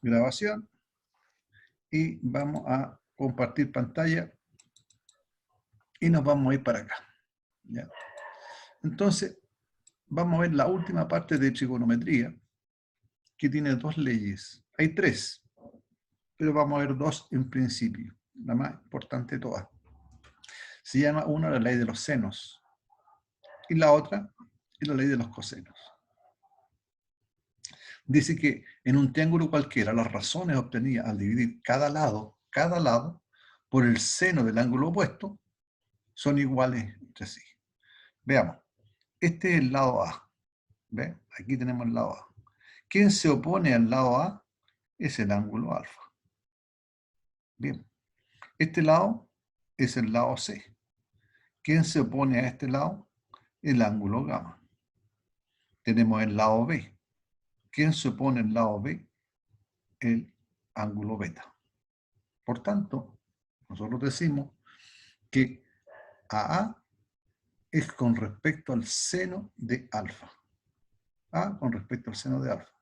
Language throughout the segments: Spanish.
grabación y vamos a compartir pantalla y nos vamos a ir para acá. ¿Ya? Entonces, vamos a ver la última parte de trigonometría, que tiene dos leyes. Hay tres, pero vamos a ver dos en principio, la más importante de todas. Se llama una la ley de los senos y la otra es la ley de los cosenos. Dice que en un triángulo cualquiera las razones obtenidas al dividir cada lado por el seno del ángulo opuesto son iguales entre sí. Veamos, este es el lado A. ¿Ve? Aquí tenemos el lado A. ¿Quién se opone al lado A? Es el ángulo alfa. Bien, este lado es el lado C. ¿Quién se opone a este lado? El ángulo gamma. Tenemos el lado B. ¿Quién se opone al lado B? El ángulo beta. Por tanto, nosotros decimos que AA es con respecto al seno de alfa. A con respecto al seno de alfa.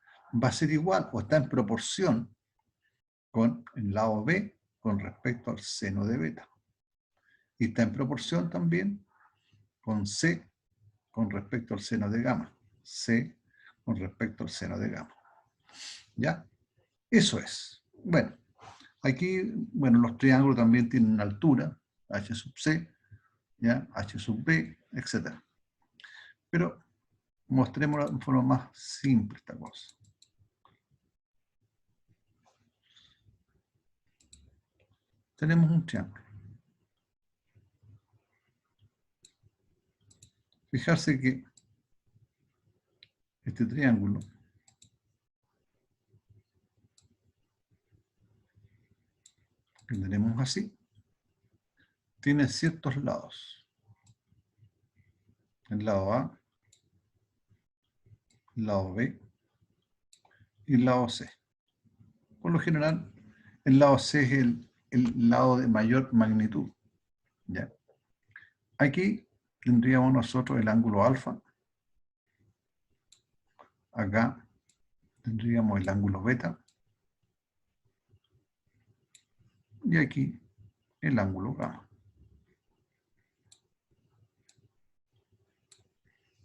Va a ser igual o está en proporción con el lado B con respecto al seno de beta. Y está en proporción también con C con respecto al seno de gamma. C con respecto al seno de gamma. ¿Ya? Eso es. Bueno, aquí, bueno, los triángulos también tienen una altura, H sub C, ¿ya? H sub B, etc. Pero mostremos de forma más simple esta cosa. Tenemos un triángulo. Fijarse que este triángulo que tenemos así tiene ciertos lados. El lado A, el lado B y el lado C. Por lo general, el lado C es el lado de mayor magnitud. ¿Ya? Aquí tendríamos nosotros el ángulo alfa. Acá tendríamos el ángulo beta. Y aquí el ángulo gamma.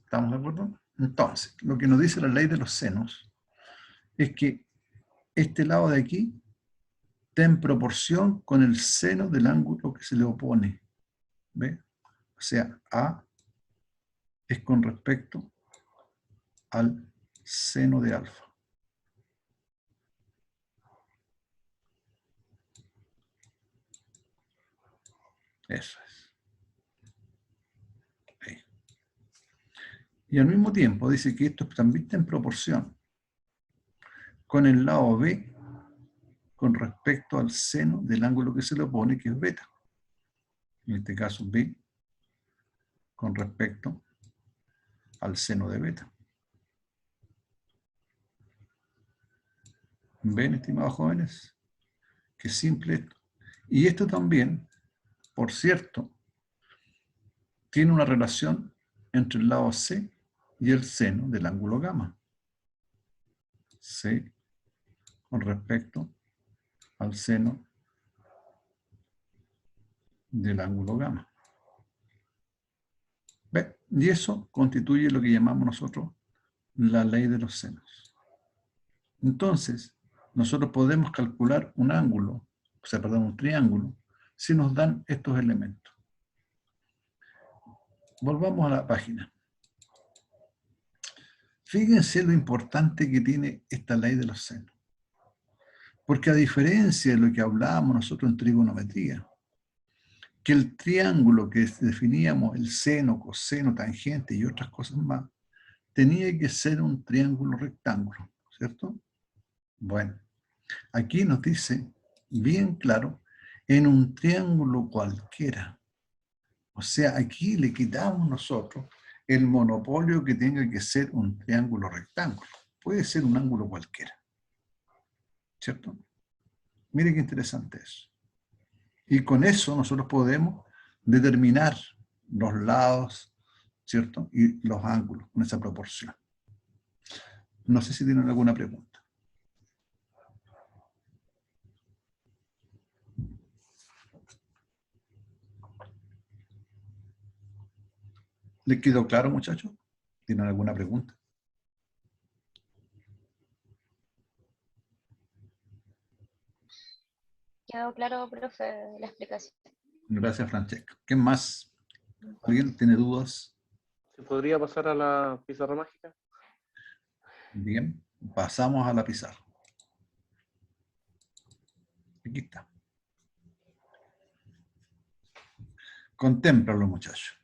¿Estamos de acuerdo? Entonces, lo que nos dice la ley de los senos es que este lado de aquí está en proporción con el seno del ángulo que se le opone. ¿Ve? O sea, A es con respecto al seno de alfa. Eso es. Ahí. Y al mismo tiempo dice que esto también está en proporción con el lado B con respecto al seno del ángulo que se le opone, que es beta. En este caso, B con respecto al seno de beta. ¿Ven, estimados jóvenes? Qué simple esto. Y esto también, por cierto, tiene una relación entre el lado C y el seno del ángulo gamma. C con respecto al seno del ángulo gamma. ¿Ve? Y eso constituye lo que llamamos nosotros la ley de los senos. Entonces, nosotros podemos calcular un ángulo, o sea, perdón, un triángulo, si nos dan estos elementos. Volvamos a la página. Fíjense lo importante que tiene esta ley de los senos. Porque a diferencia de lo que hablábamos nosotros en trigonometría, que el triángulo que definíamos, el seno, coseno, tangente y otras cosas más, tenía que ser un triángulo rectángulo, ¿cierto? Bueno, aquí nos dice bien claro, en un triángulo cualquiera. O sea, aquí le quitamos nosotros el monopolio que tenga que ser un triángulo rectángulo. Puede ser un ángulo cualquiera. ¿Cierto? Mire qué interesante eso. Y con eso nosotros podemos determinar los lados, ¿cierto? Y los ángulos, con esa proporción. No sé si tienen alguna pregunta. ¿Les quedó claro, muchachos? ¿Tienen alguna pregunta? Quedó claro, profe, la explicación. Gracias, Francesca. ¿Qué más? ¿Alguien tiene dudas? ¿Se podría pasar a la pizarra mágica? Bien, pasamos a la pizarra. Aquí está. Contémplalo, muchachos.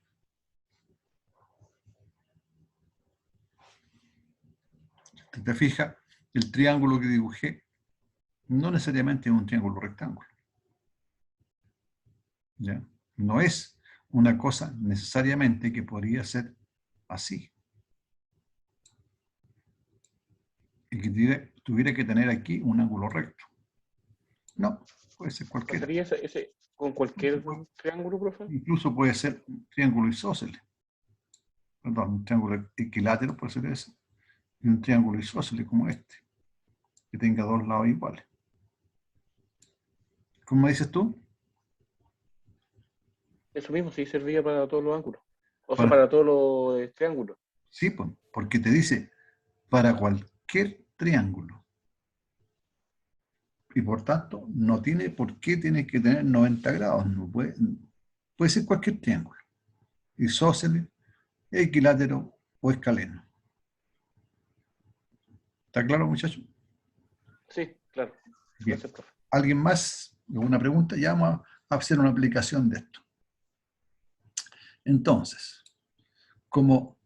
Si te fijas, el triángulo que dibujé no necesariamente es un triángulo rectángulo. ¿Ya? No es una cosa necesariamente que podría ser así. Y que tuviera que tener aquí un ángulo recto. No, puede ser cualquiera. ¿Pasaría ese con cualquier triángulo, profe? Incluso puede ser un triángulo isósceles. Perdón, un triángulo equilátero puede ser ese. Y un triángulo isósceles como este, que tenga dos lados iguales. ¿Cómo dices tú? Eso mismo sí servía para todos los ángulos. O sea, Para, para todos los triángulos. sí, pues, porque te dice para cualquier triángulo. Y por tanto, no tiene por qué tiene que tener 90 grados. No puede ser cualquier triángulo. Isósceles, equilátero o escaleno. ¿Está claro, muchachos? Sí, claro. Bien. Gracias, profe. ¿Alguien más? ¿Alguna pregunta? Ya vamos a hacer una aplicación de esto. Entonces, como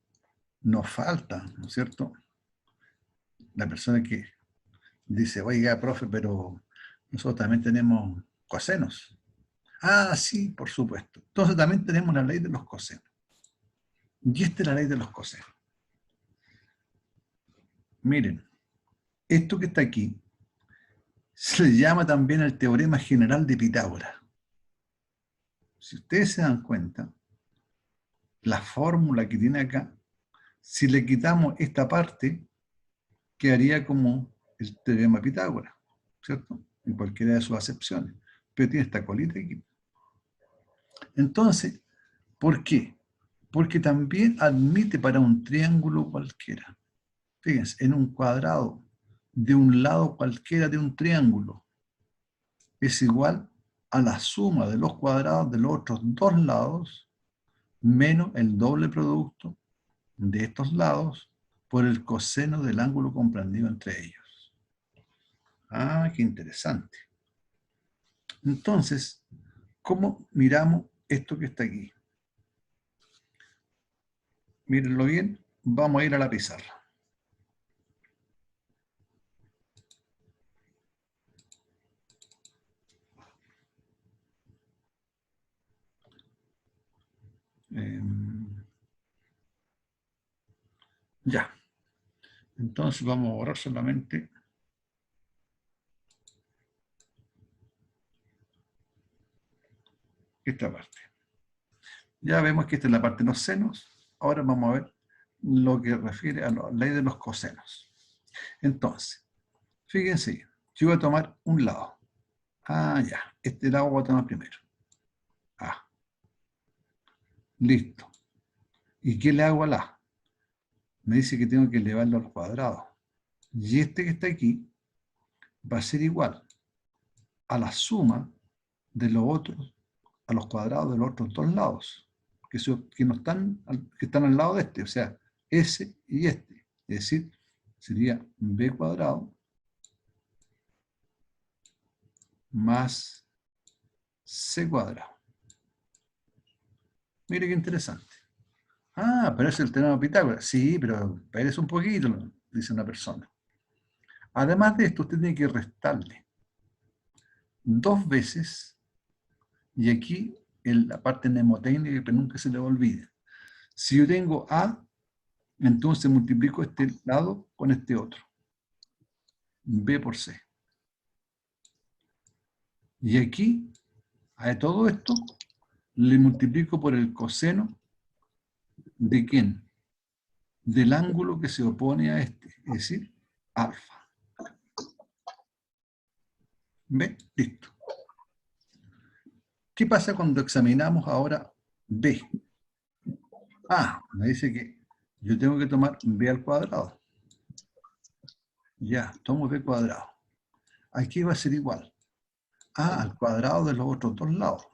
nos falta, ¿no es cierto? La persona que dice, oiga, profe, pero nosotros también tenemos cosenos. Ah, sí, por supuesto. Entonces también tenemos la ley de los cosenos. Y esta es la ley de los cosenos. Miren, esto que está aquí se le llama también el teorema general de Pitágoras. Si ustedes se dan cuenta, la fórmula que tiene acá, si le quitamos esta parte, quedaría como el teorema de Pitágoras, ¿cierto? En cualquiera de sus acepciones. Pero tiene esta colita aquí. Entonces, ¿por qué? Porque también admite para un triángulo cualquiera. Fíjense, en un cuadrado de un lado cualquiera de un triángulo es igual a la suma de los cuadrados de los otros dos lados menos el doble producto de estos lados por el coseno del ángulo comprendido entre ellos. Ah, qué interesante. Entonces, ¿cómo miramos esto que está aquí? Mírenlo bien, vamos a ir a la pizarra. Ya, entonces vamos a borrar solamente esta parte. Ya vemos que esta es la parte de los senos. Ahora vamos a ver lo que refiere a la ley de los cosenos. Entonces, fíjense, yo voy a tomar un lado. Ah, ya, este lado voy a tomar primero. Ah, listo. ¿Y qué le hago al A? Me dice que tengo que elevarlo al cuadrado. Y este que está aquí va a ser igual a la suma de los otros, a los cuadrados de los otros dos lados, que, no están, que están al lado de este, o sea, ese y este. Es decir, sería b cuadrado más c cuadrado. Mire qué interesante. Ah, pero es el teorema de Pitágoras. Sí, pero espérese un poquito, dice una persona. Además de esto, usted tiene que restarle dos veces, y aquí en la parte mnemotécnica que nunca se le olvide. Si yo tengo A, entonces multiplico este lado con este otro. B por C. Y aquí, a todo esto, le multiplico por el coseno de ¿quién? Del ángulo que se opone a este, es decir, alfa. ¿Ve? Listo. ¿Qué pasa cuando examinamos ahora B? Me dice que yo tengo que tomar b al cuadrado. Ya, tomo b cuadrado. Aquí va a ser igual. Al cuadrado de los otros dos lados.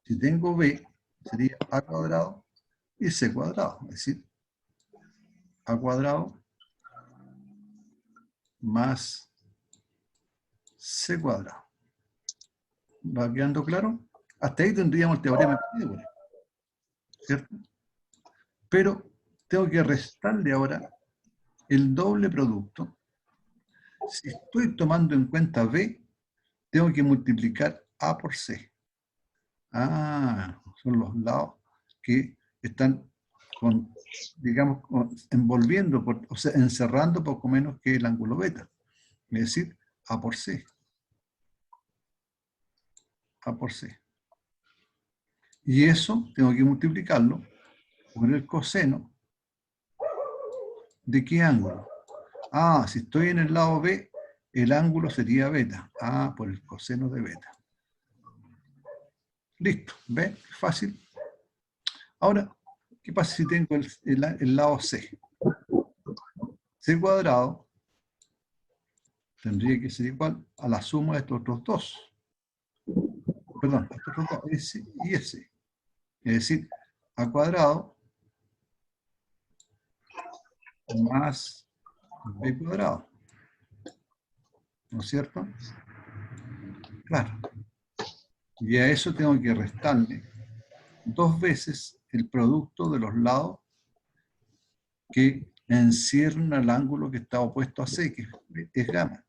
Si tengo b, sería a cuadrado y c cuadrado. Es decir, a cuadrado más c cuadrado. ¿Va quedando claro? Hasta ahí tendríamos el teorema de Pitágoras, ¿cierto? Pero tengo que restarle ahora el doble producto. Si estoy tomando en cuenta b, tengo que multiplicar a por c. Son los lados que están digamos, envolviendo, o sea, encerrando poco menos que el ángulo beta. Es decir, a por c. A por c. Y eso tengo que multiplicarlo por el coseno de qué ángulo. Si estoy en el lado b, el ángulo sería beta. Por el coseno de beta. Listo. ¿Ve? Fácil. Ahora, ¿qué pasa si tengo el lado c? C cuadrado tendría que ser igual a la suma de estos otros dos. Perdón, estos otros dos, S y S. Es decir, a cuadrado más b cuadrado. ¿No es cierto? Claro. Y a eso tengo que restarle 2 veces el producto de los lados que encierran al ángulo que está opuesto a C, que es gamma.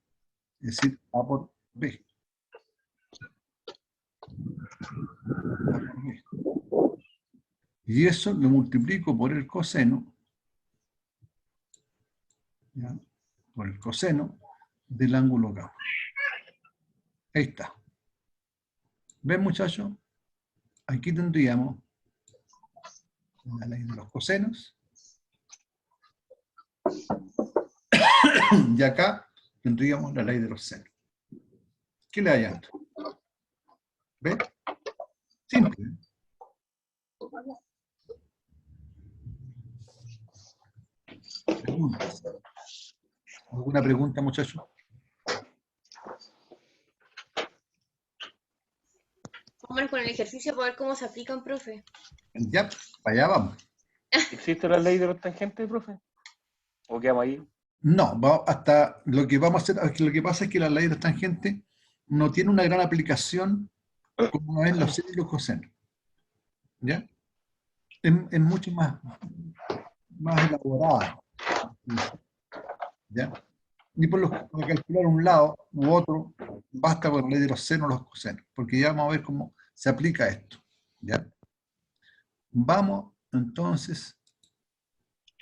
Es decir, A por B. A por B. Y eso lo multiplico por el coseno, ¿ya? Por el coseno del ángulo gamma. Ahí está. ¿Ven, muchachos? Aquí tendríamos la ley de los cosenos. Y acá tendríamos la ley de los senos. ¿Qué le hay a esto? ¿Ven? Simple. Preguntas. ¿Alguna pregunta, muchachos? Vámonos con el ejercicio para ver cómo se aplican, profe. Ya, para allá vamos. ¿Existe la ley de los tangentes, profe? ¿O quedamos ahí? No, hasta lo que vamos a hacer, lo que pasa es que la ley de las tangentes no tiene una gran aplicación como es los senos y los cosenos. ¿Ya? Es mucho más elaborada. ¿Ya? Y para calcular un lado u otro, basta con la ley de los senos o los cosenos, porque ya vamos a ver cómo se aplica esto. ¿Ya? Vamos entonces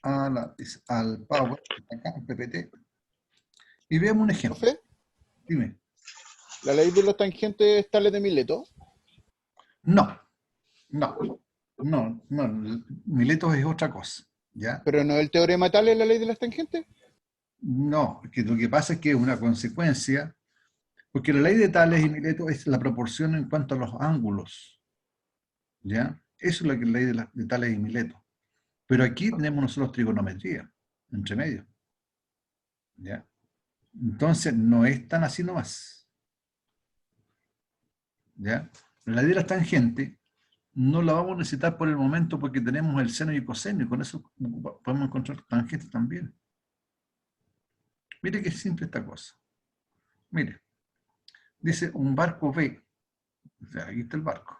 al Power, acá, al PPT, y veamos un ejemplo. ¿Profe? Dime. ¿La ley de los tangentes es Tales de Mileto? No. Mileto es otra cosa. ¿Ya? ¿Pero no es el teorema Tales la ley de las tangentes? No, que lo que pasa es que es una consecuencia, porque la ley de Tales y Mileto es la proporción en cuanto a los ángulos. ¿Ya? Eso es lo que es la ley de Tales y Mileto. Pero aquí tenemos nosotros trigonometría, entre medio. ¿Ya? Entonces, no es tan así nomás. ¿Ya? La ley de las tangentes no la vamos a necesitar por el momento porque tenemos el seno y el coseno, y con eso podemos encontrar tangentes también. Mire qué simple esta cosa. Mire, dice un barco B, o sea, aquí está el barco,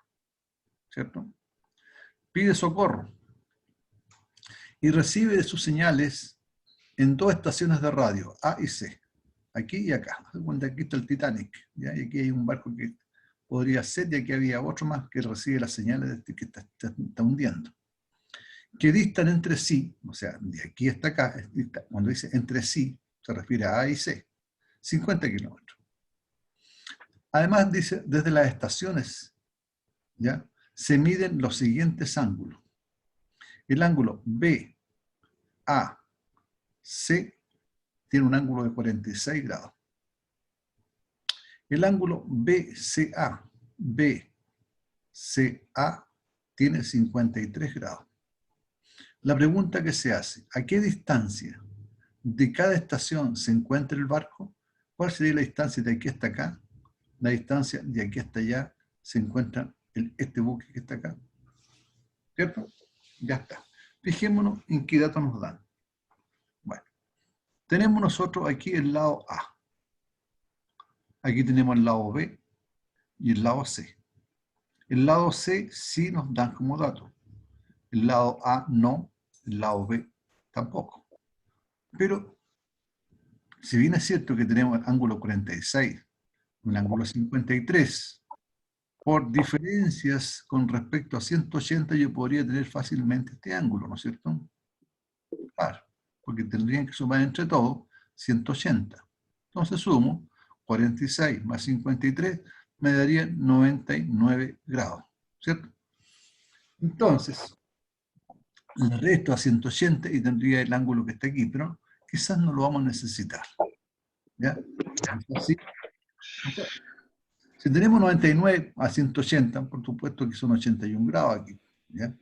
¿cierto? Pide socorro y recibe de sus señales en 2 estaciones de radio, A y C, aquí y acá. Aquí está el Titanic, ¿ya? Y aquí hay un barco que podría ser, y aquí había otro más que recibe las señales de este que está hundiendo. Que distan entre sí, o sea, de aquí hasta acá, cuando dice entre sí, se refiere a A y C, 50 kilómetros. Además dice, desde las estaciones, ¿ya? Se miden los siguientes ángulos. El ángulo BAC tiene un ángulo de 46 grados. El ángulo BCA tiene 53 grados. la pregunta que se hace, ¿a qué distancia de cada estación se encuentra el barco? ¿Cuál sería la distancia de aquí hasta acá? La distancia de aquí hasta allá se encuentra este buque que está acá. ¿Cierto? Ya está. Fijémonos en qué datos nos dan. Bueno, tenemos nosotros aquí el lado A. Aquí tenemos el lado B y el lado C. El lado C sí nos dan como dato. El lado A no, el lado B tampoco. Pero, si bien es cierto que tenemos el ángulo 46, un ángulo 53, por diferencias con respecto a 180 yo podría tener fácilmente este ángulo, ¿no es cierto? Claro, porque tendrían que sumar entre todos 180. Entonces sumo 46 más 53 me daría 99 grados, ¿cierto? Entonces, le resto a 180 y tendría el ángulo que está aquí, pero quizás no lo vamos a necesitar. ¿Ya? Así. Si tenemos 99 a 180, por supuesto que son 81 grados aquí. ¿Ya?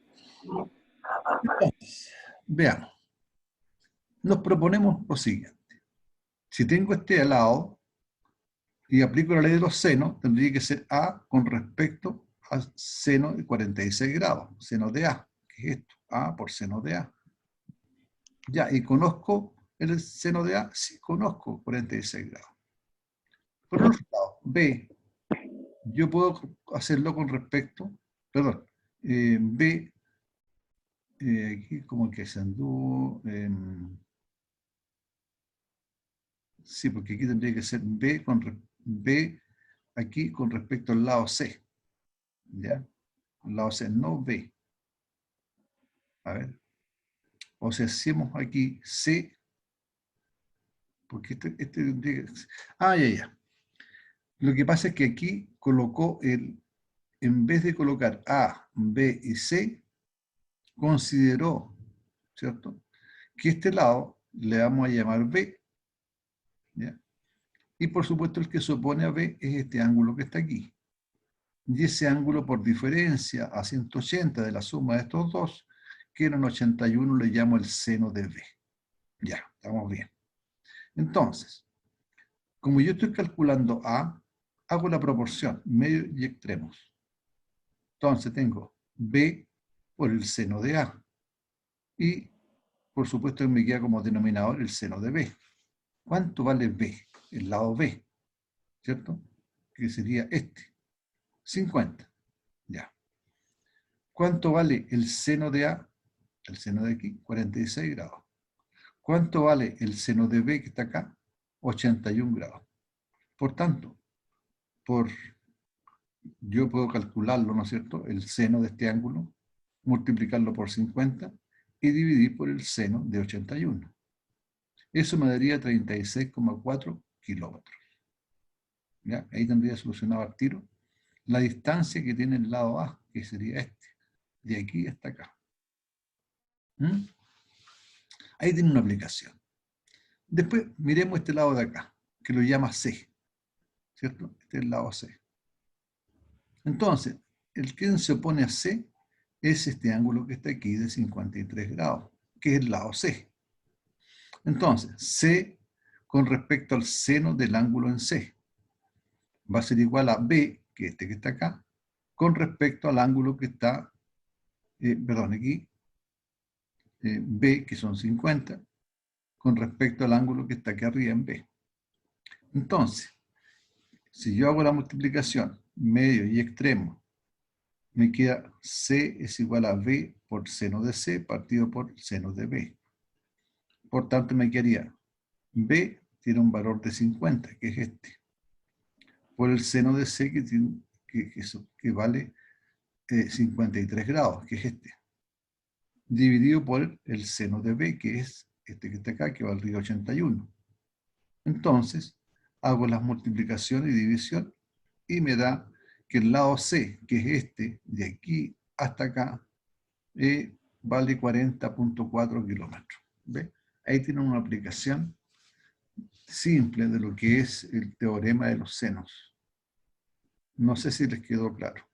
Entonces, veamos. Nos proponemos lo siguiente. Si tengo este al lado y aplico la ley de los senos, tendría que ser A con respecto al seno de 46 grados, seno de A, que es esto, A por seno de A. Ya, ¿y conozco el seno de A? Sí, conozco 46 grados. Por otro lado, B, yo puedo hacerlo con respecto, perdón, B, aquí como que se anduvo, sí, porque aquí tendría que ser B aquí con respecto al lado C, ¿ya? El lado C, no B. A ver, o sea, hacemos aquí C, porque este tendría que... Ah, ya. Lo que pasa es que aquí colocó en vez de colocar A, B y C, consideró, ¿cierto?, que este lado le vamos a llamar B, ¿ya? Y por supuesto el que se opone a B es este ángulo que está aquí. Y ese ángulo por diferencia a 180 de la suma de estos dos, que eran 81, le llamo el seno de B. Ya, estamos bien. Entonces, como yo estoy calculando A, hago la proporción, medio y extremos. Entonces tengo B por el seno de A. Y, por supuesto, me queda como denominador el seno de B. ¿Cuánto vale B? El lado B, ¿cierto? Que sería este. 50. Ya. ¿Cuánto vale el seno de A? El seno de aquí, 46 grados. ¿Cuánto vale el seno de B que está acá? 81 grados. Por tanto, yo puedo calcularlo, ¿no es cierto?, el seno de este ángulo, multiplicarlo por 50 y dividir por el seno de 81. Eso me daría 36,4 kilómetros. ¿Ya? Ahí tendría solucionado al tiro la distancia que tiene el lado A, que sería este, de aquí hasta acá. ¿Mm? Ahí tiene una aplicación. Después miremos este lado de acá, que lo llama C, ¿cierto? Este es el lado C. Entonces, el que se opone a C es este ángulo que está aquí de 53 grados, que es el lado C. Entonces, C con respecto al seno del ángulo en C va a ser igual a B, que este que está acá, con respecto al ángulo que está, aquí, B, que son 50, con respecto al ángulo que está aquí arriba en B. Entonces, si yo hago la multiplicación medio y extremo, me queda C es igual a B por seno de C partido por seno de B. Por tanto, me quedaría B tiene un valor de 50, que es este, por el seno de C que vale 53 grados, que es este, dividido por el seno de B, que es este que está acá, que valdría 81. Entonces, hago las multiplicaciones y división y me da que el lado C, que es este, de aquí hasta acá, vale 40,4 kilómetros. ¿Ve? Ahí tienen una aplicación simple de lo que es el teorema de los senos. No sé si les quedó claro.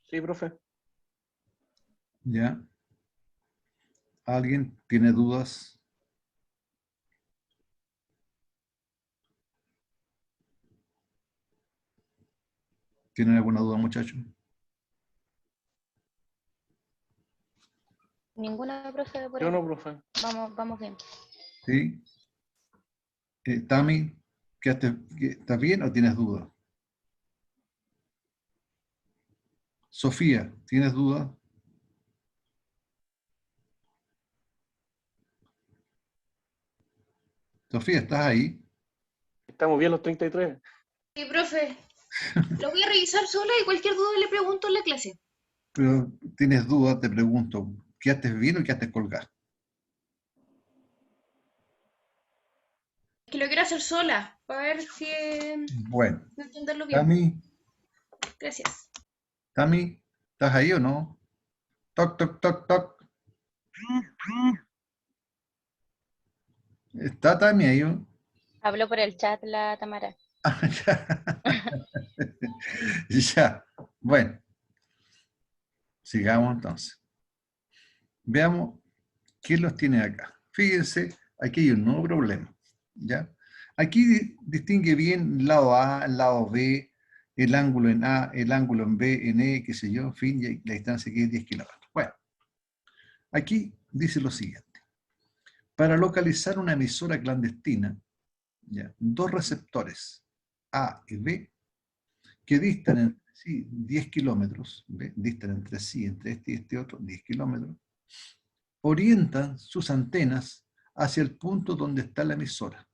Sí, profe. ¿Ya? ¿Alguien tiene dudas? ¿Tienen alguna duda, muchachos? Ninguna, profe, por Yo ahí. no, profe. Vamos bien. ¿Sí? Tami, ¿estás bien o tienes dudas? Sofía, ¿tienes dudas? Sofía, ¿estás ahí? Estamos bien los 33. Sí, profe. Lo voy a revisar sola y cualquier duda le pregunto en la clase. Pero tienes dudas, te pregunto, ¿quedaste bien o quedaste colgada? Es que lo quiero hacer sola, para ver si Bueno, no entenderlo bien. Tami, Gracias. Tami, ¿estás ahí o no? Toc, toc, toc, toc. ¿Está Tami ahí? Habló por el chat la Tamara. Ya, bueno, sigamos entonces. Veamos qué los tiene acá. Fíjense, aquí hay un nuevo problema, ¿ya? Aquí distingue bien el lado A, el lado B, el ángulo en A, el ángulo en B, en E, qué sé yo, en fin, y la distancia aquí es 10 kilómetros. Bueno, aquí dice lo siguiente. Para localizar una emisora clandestina, ¿ya? Dos receptores, A y B, que distan entre sí 10 kilómetros, distan entre sí, entre este y este otro, 10 kilómetros, orientan sus antenas hacia el punto donde está la emisora.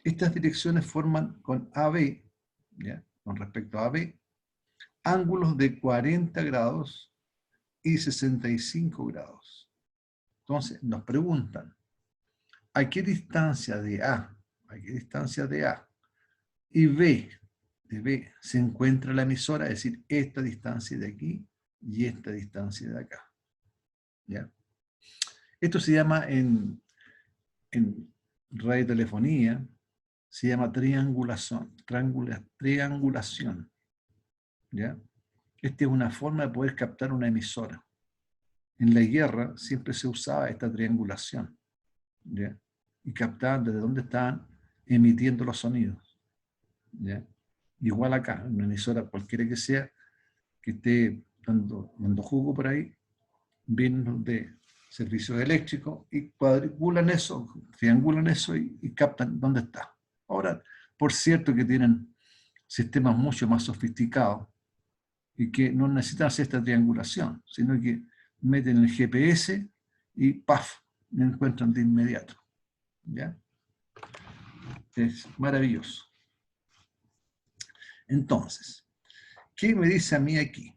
Estas direcciones forman con AB, ¿ya? Con respecto a AB, ángulos de 40 grados y 65 grados. Entonces nos preguntan, ¿a qué distancia de A y B, de B se encuentra la emisora? Es decir, esta distancia de aquí y esta distancia de acá. ¿Ya? Esto se llama en radiotelefonía, se llama triangulación. Triangulación. ¿Ya? Esta es una forma de poder captar una emisora. En la guerra siempre se usaba esta triangulación. ¿Ya? Y captaban desde dónde estaban emitiendo los sonidos. ¿Ya? Igual acá, una emisora cualquiera que sea, que esté dando jugo por ahí, vienen de servicios eléctricos y cuadriculan eso, triangulan eso y captan dónde está. Ahora, por cierto que tienen sistemas mucho más sofisticados y que no necesitan hacer esta triangulación, sino que meten el GPS y ¡paf! Me encuentran de inmediato. ¿Ya? Es maravilloso. Entonces, ¿qué me dice a mí aquí?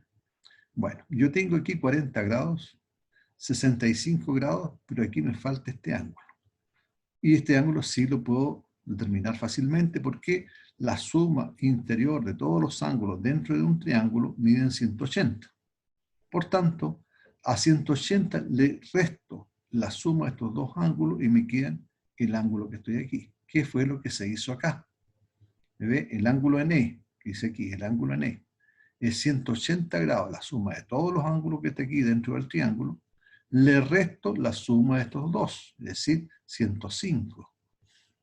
Bueno, yo tengo aquí 40 grados, 65 grados, pero aquí me falta este ángulo. Y este ángulo sí lo puedo determinar fácilmente porque la suma interior de todos los ángulos dentro de un triángulo miden 180. Por tanto, a 180 le resto la suma de estos dos ángulos y me queda el ángulo que estoy aquí. ¿Qué fue lo que se hizo acá? ¿Me ve? El ángulo en E, que dice aquí, el ángulo en E, es 180 grados, la suma de todos los ángulos que está aquí dentro del triángulo, le resto la suma de estos dos, es decir, 105.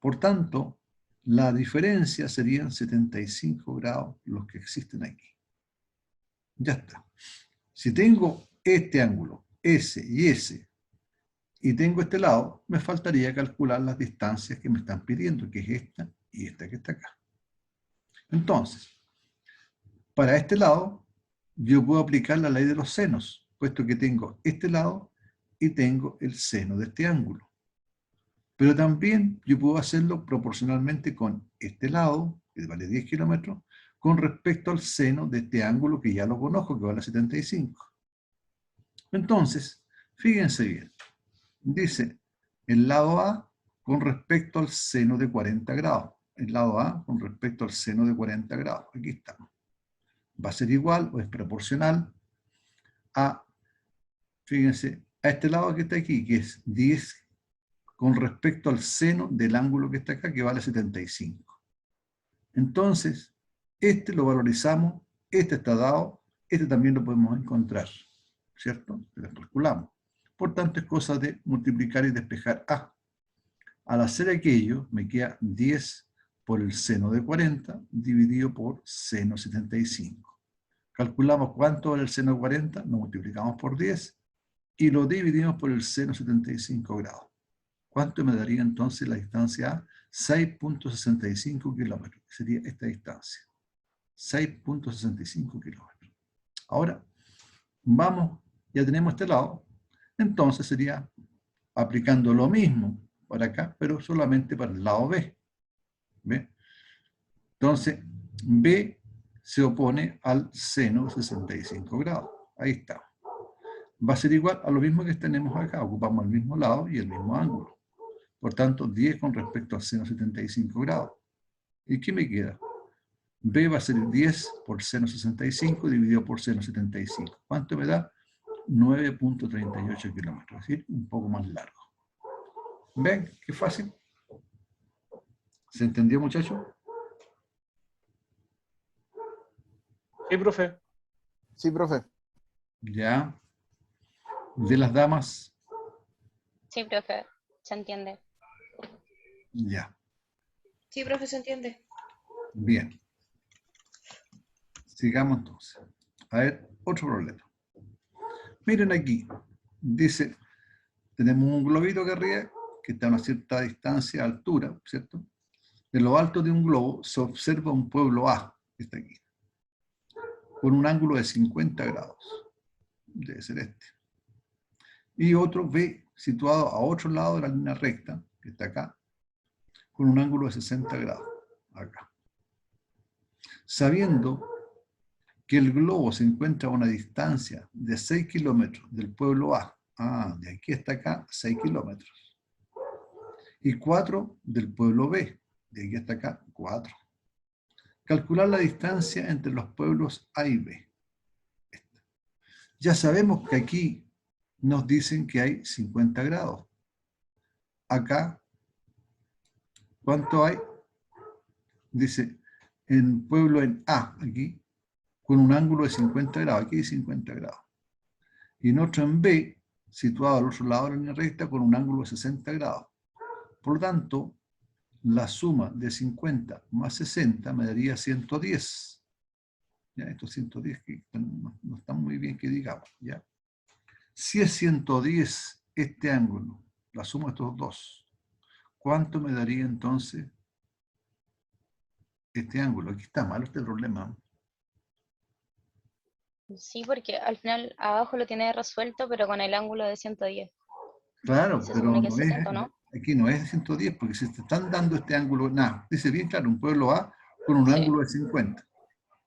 Por tanto, la diferencia serían 75 grados los que existen aquí. Ya está. Si tengo este ángulo, S y S, y tengo este lado, me faltaría calcular las distancias que me están pidiendo, que es esta y esta que está acá. Entonces, para este lado, yo puedo aplicar la ley de los senos, puesto que tengo este lado y tengo el seno de este ángulo. Pero también yo puedo hacerlo proporcionalmente con este lado, que vale 10 kilómetros, con respecto al seno de este ángulo que ya lo conozco, que vale 75. Entonces, fíjense bien. Dice el lado A con respecto al seno de 40 grados. El lado A con respecto al seno de 40 grados. Aquí estamos. Va a ser igual o es proporcional a, fíjense, a este lado que está aquí, que es 10 con respecto al seno del ángulo que está acá, que vale 75. Entonces, este lo valorizamos, este está dado, este también lo podemos encontrar, ¿cierto? Lo calculamos. Por tanto, es cosa de multiplicar y despejar A. Al hacer aquello, me queda 10 por el seno de 40 dividido por seno 75. Calculamos cuánto es el seno de 40, lo multiplicamos por 10 y lo dividimos por el seno 75 grados. ¿Cuánto me daría entonces la distancia A? 6.65 kilómetros. Sería esta distancia. 6.65 kilómetros. Ahora, vamos, ya tenemos este lado. Entonces sería aplicando lo mismo para acá, pero solamente para el lado B. ¿Ve? Entonces, B se opone al seno de 65 grados. Ahí está. Va a ser igual a lo mismo que tenemos acá. Ocupamos el mismo lado y el mismo ángulo. Por tanto, 10 con respecto al seno 75 grados. ¿Y qué me queda? B va a ser 10 por seno 65 dividido por seno 75. ¿Cuánto me da? 9.38 kilómetros. Es decir, un poco más largo. ¿Ven? Qué fácil. ¿Se entendió, muchachos? Sí, profe. Sí, profe. Ya. De las damas, Sí, profe, se entiende. ya. Sí, profe, se entiende. Bien. Sigamos entonces. A ver, otro problema. Miren aquí. Dice, tenemos un globito acá arriba que está a una cierta distancia, altura, ¿cierto? En lo alto de un globo se observa un pueblo A, que está aquí, con un ángulo de 50 grados. Debe ser este. Y otro B situado a otro lado de la línea recta, que está acá, con un ángulo de 60 grados, acá. Sabiendo que el globo se encuentra a una distancia de 6 kilómetros del pueblo A, de aquí hasta acá, 6 kilómetros, y 4 del pueblo B, de aquí hasta acá, 4. Calcular la distancia entre los pueblos A y B. Ya sabemos que aquí nos dicen que hay 50 grados. Acá, ¿cuánto hay? Dice, en pueblo en A, aquí, con un ángulo de 50 grados. Aquí hay 50 grados. Y en otro en B, situado al otro lado de la línea recta, con un ángulo de 60 grados. Por lo tanto, la suma de 50 más 60 me daría 110. ¿Ya? Estos 110 que no están muy bien que digamos. ¿Ya? Si es 110 este ángulo, la suma de estos dos, ¿cuánto me daría entonces este ángulo? Aquí está malo este problema. Sí, porque al final abajo lo tiene resuelto, pero con el ángulo de 110. Claro, Se pero supone que es no es, 70, ¿no? aquí no es 110 porque se te están dando este ángulo, nada, dice bien claro, un pueblo A con un Sí, ángulo de 50.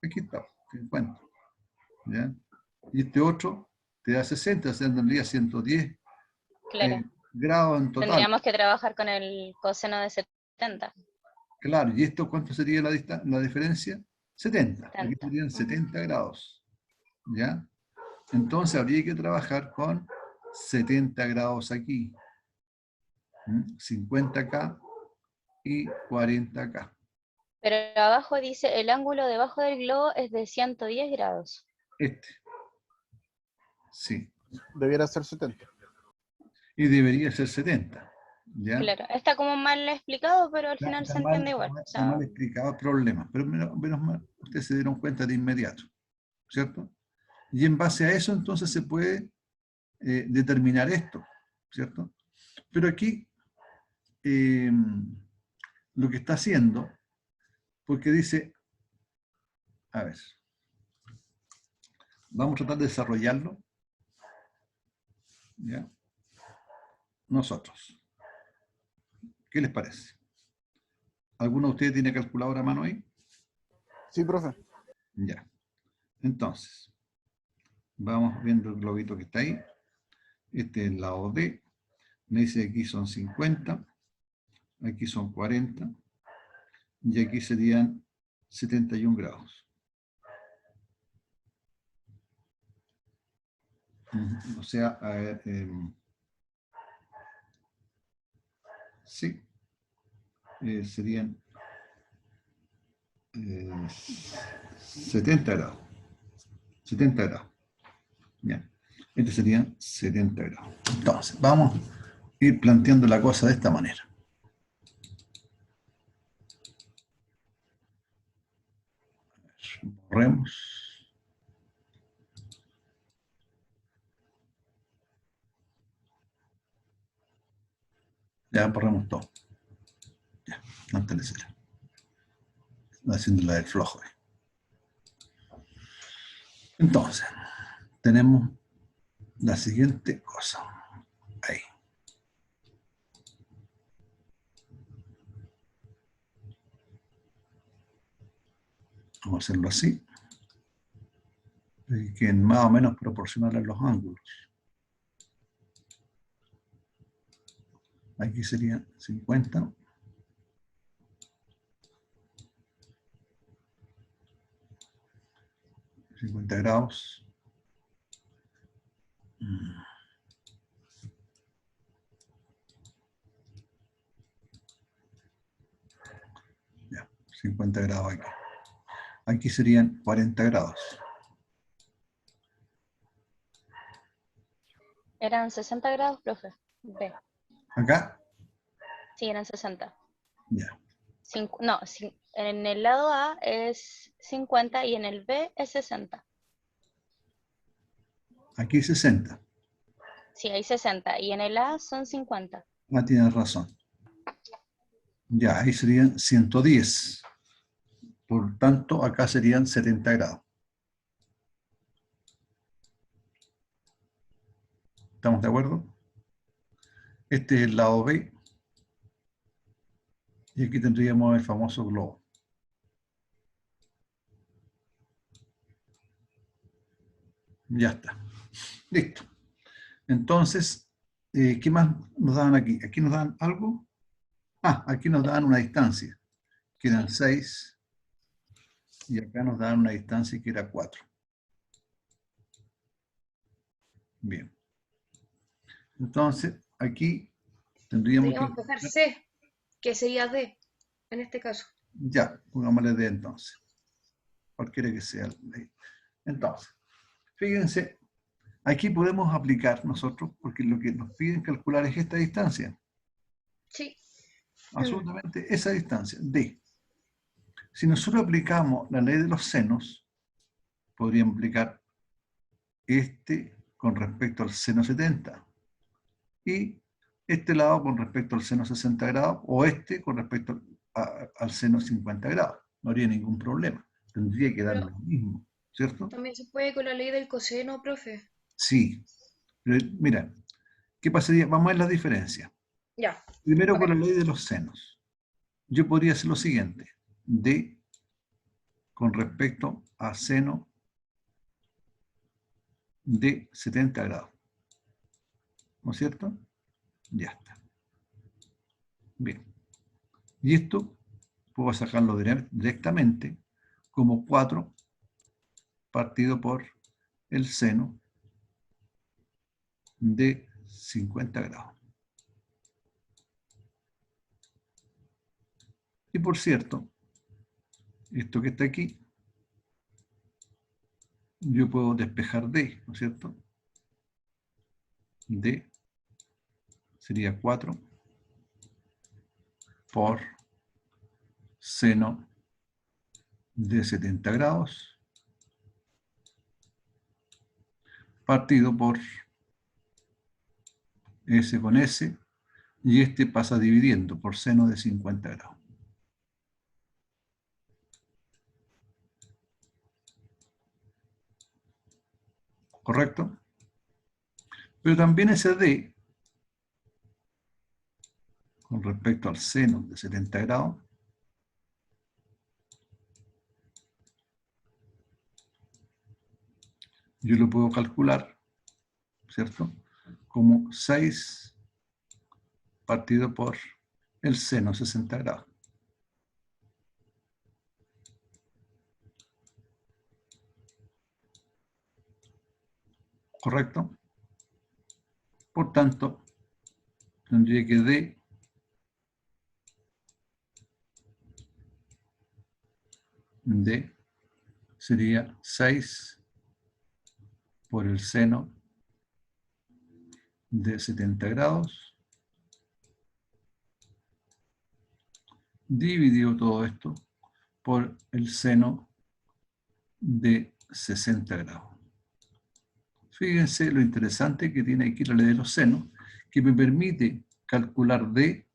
Aquí está, 50. ¿Ya? Y este otro te da 60, o sea, tendría 110 claro. grados en total. Tendríamos que trabajar con el coseno de 70. Claro, ¿y esto cuánto sería la diferencia? 70. Aquí 70. serían Ujú. 70 grados. ¿Ya? Entonces habría que trabajar con 70 grados aquí. 50 acá y 40 acá. Pero abajo dice, el ángulo debajo del globo es de 110 grados. Este. Sí. Debiera ser 70. Y debería ser 70. ¿Ya? Claro, está como mal explicado, pero al final Está se entiende igual. O está mal sea, explicado el problema, pero menos mal, ustedes se dieron cuenta de inmediato, ¿cierto? Y en base a eso entonces se puede determinar esto, ¿cierto? Pero aquí lo que está haciendo, porque dice, a ver, vamos a tratar de desarrollarlo, ¿ya? Nosotros. ¿Qué les parece? ¿Alguno de ustedes tiene calculadora a mano ahí? Sí, profe. Ya. Entonces, vamos viendo el globito que está ahí. Este es el lado D. Me dice que aquí son 50, aquí son 40, y aquí serían 71 grados. O sea, a ver, sí, serían 70 grados. 70 grados. Ya. Este sería 70 grados. Entonces, vamos a ir planteando la cosa de esta manera. Borremos. Ya borremos todo. Ya, no te le será. Haciendo la del flojo. Entonces, tenemos la siguiente cosa. Ahí. Vamos a hacerlo así. Y que más o menos proporcionales los ángulos. Aquí serían 50. $50. Ya, 50 grados aquí. Aquí serían 40 grados. Eran 60 grados, profe. B. Acá, Sí, eran 60. ya. No, en el lado A es 50 y en el B es 60. Aquí 60. Sí, hay 60 y en el A son 50. Ah, tienes razón. Ya, ahí serían 110. Por tanto, acá serían 70 grados. ¿Estamos de acuerdo? Este es el lado B. Y aquí tendríamos el famoso globo. Ya está. Listo. Entonces, ¿qué más nos dan aquí? ¿Aquí nos dan algo? Ah, aquí nos dan una distancia, que eran 6. Y acá nos dan una distancia que era 4. Bien. Entonces, aquí tendríamos que... Podríamos coger C, que sería D, en este caso. Ya, pongámosle D entonces. Cualquiera que sea. Entonces, fíjense, aquí podemos aplicar nosotros, porque lo que nos piden calcular es esta distancia. Sí. Absolutamente esa distancia, D. Si nosotros aplicamos la ley de los senos, podríamos aplicar este con respecto al seno 70 y este lado con respecto al seno 60 grados o este con respecto al seno 50 grados. No habría ningún problema. Tendría que dar Pero lo mismo, ¿cierto? también se puede con la ley del coseno, profe. Sí. Pero mira, ¿qué pasaría? Vamos a ver las diferencias. Ya. Primero Ok. con la ley de los senos. Yo podría hacer lo siguiente. D con respecto a seno de 70 grados. ¿No es cierto? Ya está. Bien. Y esto puedo sacarlo directamente como 4 partido por el seno de 50 grados. Y por cierto, esto que está aquí, yo puedo despejar D, ¿no es cierto? D sería 4 por seno de 70 grados partido por S con S, y este pasa dividiendo por seno de 50 grados. ¿Correcto? Pero también ese D, con respecto al seno de 70 grados, yo lo puedo calcular, ¿cierto? Como 6 partido por el seno 60 grados. ¿Correcto? Por tanto, tendría que D sería 6 por el seno de 70 grados, dividido todo esto por el seno de 60 grados. Fíjense lo interesante que tiene aquí la ley de los senos, que me permite calcular D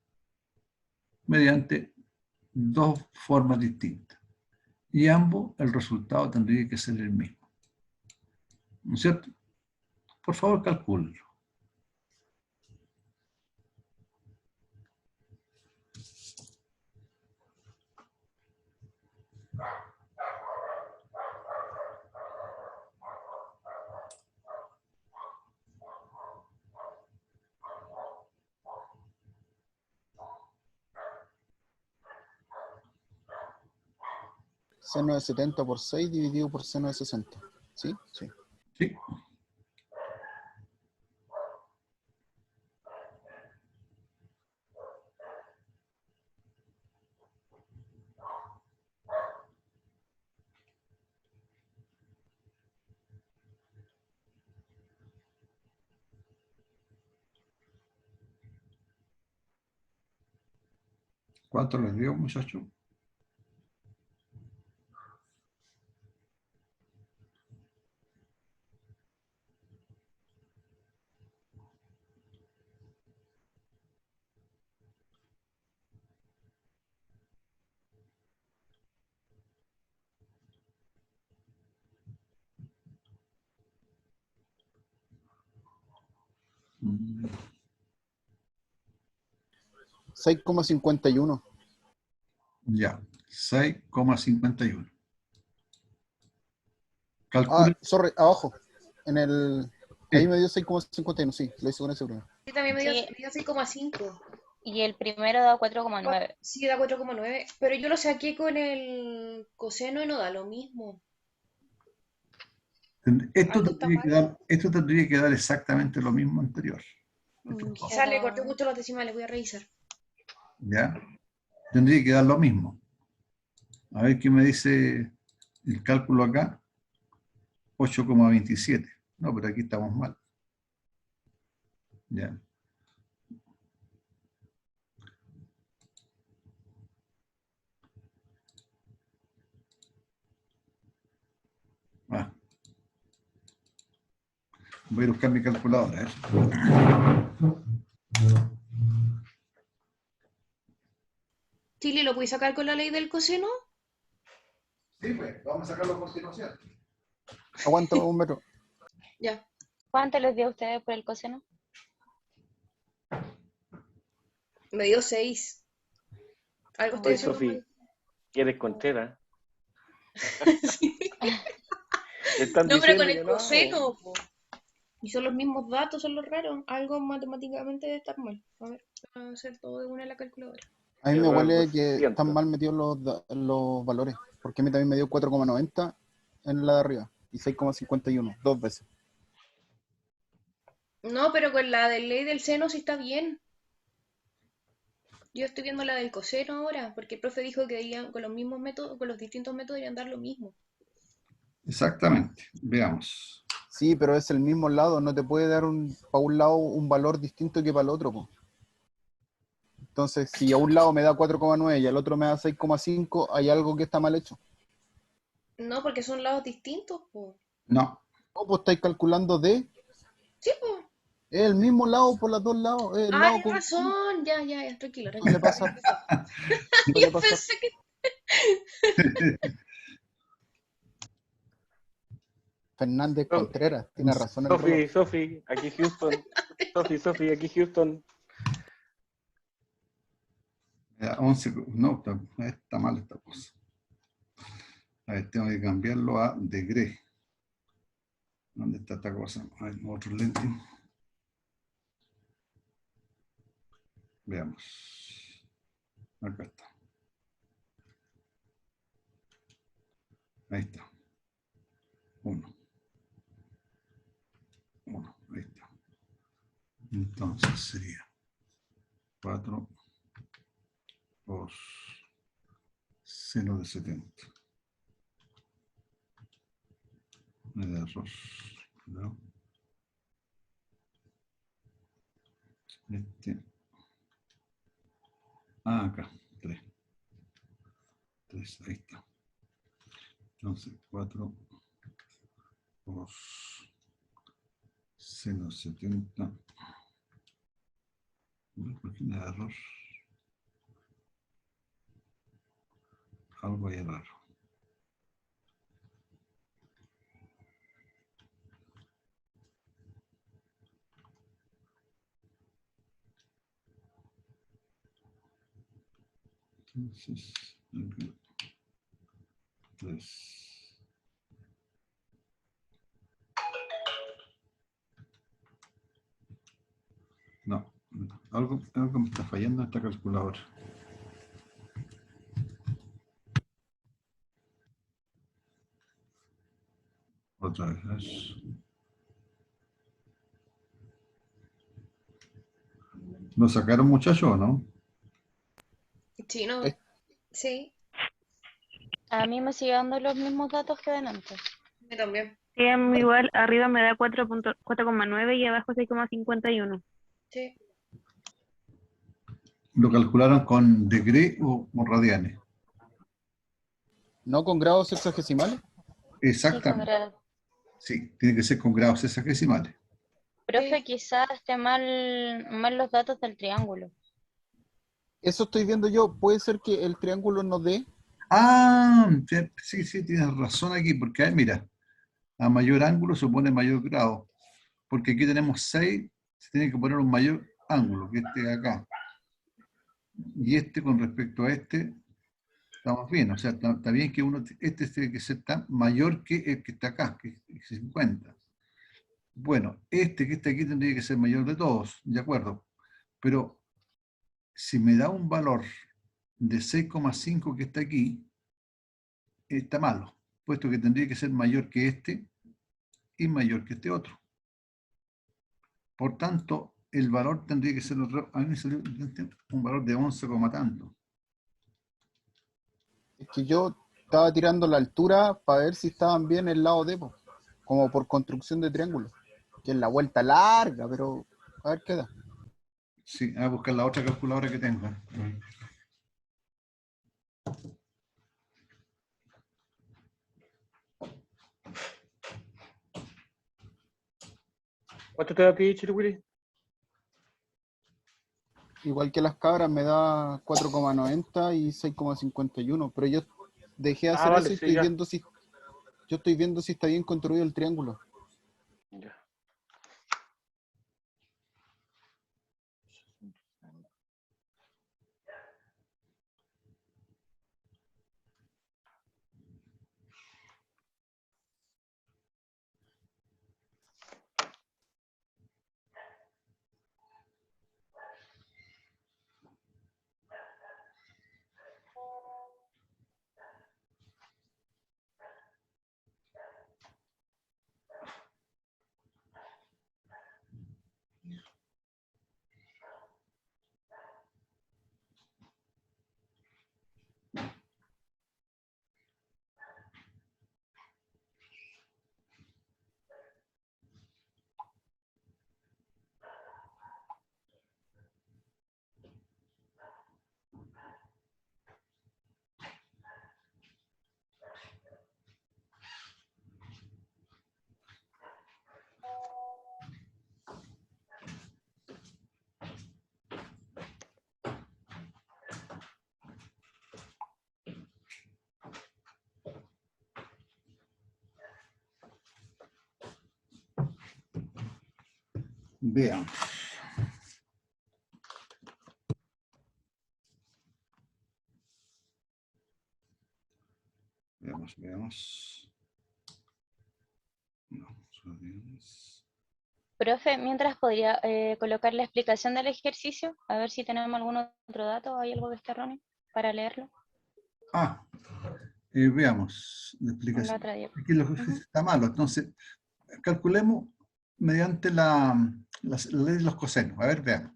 mediante dos formas distintas. Y ambos, el resultado tendría que ser el mismo. ¿No es cierto? Por favor, calcúlenlo. Seno de 70 por 6 dividido por seno de 60. ¿Sí? Sí. ¿Sí? ¿Cuánto les dio, muchachos? Mm, 6,51. Ya, 6,51. Ah, Calculen. sorry, abajo. En el. Ahí Sí. me dio 6,51, sí, lo hice con ese primero. Sí, también me dio, Sí. me dio 6,5. Y el primero da 4,9. Sí, da 4,9. Pero yo lo saqué con el coseno y no da lo mismo. Algo está mal. Esto tendría que dar exactamente lo mismo anterior. Quizás le corté mucho los decimales, voy a revisar. ¿Ya? Tendría que dar lo mismo. A ver qué me dice el cálculo acá. 8,27. No, pero aquí estamos mal. Ya. Ah. Voy a buscar mi calculadora. Chile, ¿lo puedes sacar con la ley del coseno? Sí, pues, vamos a sacarlo a continuación. Aguanta un metro. Ya. ¿Cuánto les dio a ustedes por el coseno? Me dio 6. Algo estoy Oye, haciendo Sofi, mal. ¿quieres Contreras? Sí. Te están No, pero diciendo con el que no. coseno, po. Y son los mismos datos, son los raros. Algo matemáticamente debe estar mal. A ver, voy a hacer todo de una en la calculadora. A mí me Error huele que 200. están mal metidos los valores. Porque a mí también me dio 4,90 en la de arriba. Y 6,51, dos veces. No, pero con la de ley del seno sí está bien. Yo estoy viendo la del coseno ahora, porque el profe dijo que con los mismos métodos, con los distintos métodos deberían dar lo mismo. Exactamente. Veamos. Sí, pero es el mismo lado. No te puede dar para un lado un valor distinto que para el otro, po. Entonces, si a un lado me da 4,9 y al otro me da 6,5, hay algo que está mal hecho. No, porque son lados distintos, po. No. No, pues estáis calculando D. Sí, po. Es el mismo lado por los dos lados. Es el Ah, lado tienes razón. Ya, ya, ya, tranquilo, Suele tranquilo. pasar. Suele Yo pasar. pensé que... Fernández Contreras, tiene razón el Sofi, reloj. Sofi, aquí Houston. Sofi, aquí Houston. Me da 11. No, está mal esta cosa. A ver, tengo que cambiarlo a degree. ¿Dónde está esta cosa? A ver, otro lente. Veamos. Acá está. Ahí está. 1. Ahí está. Entonces sería 4 por seno de 70. Me da 2 ¿no? Este. Ah, acá, 3. 3, ahí está. Entonces, 4 por seno 70. ¿Por qué me da error? Algo ahí raro. Entonces, acá, 3. No, algo me está fallando en esta calculadora. Otra vez. ¿Lo sacaron, muchachos, o no? Sí, no. Es- Sí, A mí me sigue dando los mismos datos que ven antes. yo también. Sí, igual, arriba me da 4,9 y abajo 6,51. Sí. ¿Lo calcularon con degrés o con radianes? ¿No con grados sexagesimales? Sí, con Exactamente. grado. Sí, tiene que ser con grados sexagesimales. Profe, Sí. quizás esté mal los datos del triángulo. Eso estoy viendo yo. Puede ser que el triángulo no dé. Ah, sí, tienes razón aquí, porque ahí, mira, a mayor ángulo se pone mayor grado, porque aquí tenemos 6, se tiene que poner un mayor ángulo, que este de acá. Y este con respecto a este, estamos bien, o sea, está bien que este tiene que ser tan mayor que el que está acá, que es 50. Bueno, este que está aquí tendría que ser mayor de todos, de acuerdo, pero si me da un valor de 6,5 que está aquí, está malo, puesto que tendría que ser mayor que este y mayor que este otro. Por tanto, el valor tendría que ser, a mí me salió un valor de 11, tanto. Es que yo estaba tirando la altura para ver si estaban bien el lado de, po, como por construcción de triángulo. Que es la vuelta larga, pero a ver qué da. Sí, a buscar la otra calculadora que tengo. ¿Cuánto te da a ti, Chiriwiri? Igual que las cabras me da 4,90 y 6,51, pero yo dejé de hacer Vale, eso y sí, estoy ya. viendo si yo estoy viendo si está bien construido el triángulo. Ya. Vean. Veamos. No, radianes. Profe, mientras podría colocar la explicación del ejercicio, a ver si tenemos algún otro dato o hay algo que esté erróneo para leerlo Ah, veamos la en la explicación. otra diapositiva. Aquí el ejercicio está malo, entonces calculemos mediante la ley de los cosenos. A ver, veamos.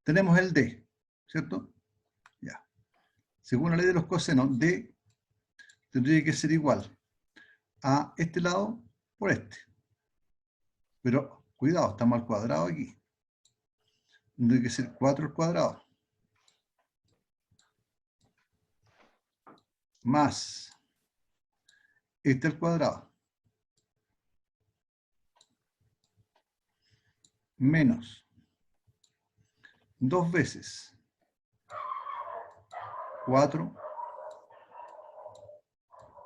Tenemos el D, ¿cierto? Ya. Según la ley de los cosenos, D tendría que ser igual a este lado por este. Pero cuidado, estamos al cuadrado aquí. Tiene que ser 4 al cuadrado. Más este al cuadrado. Menos 2 veces 4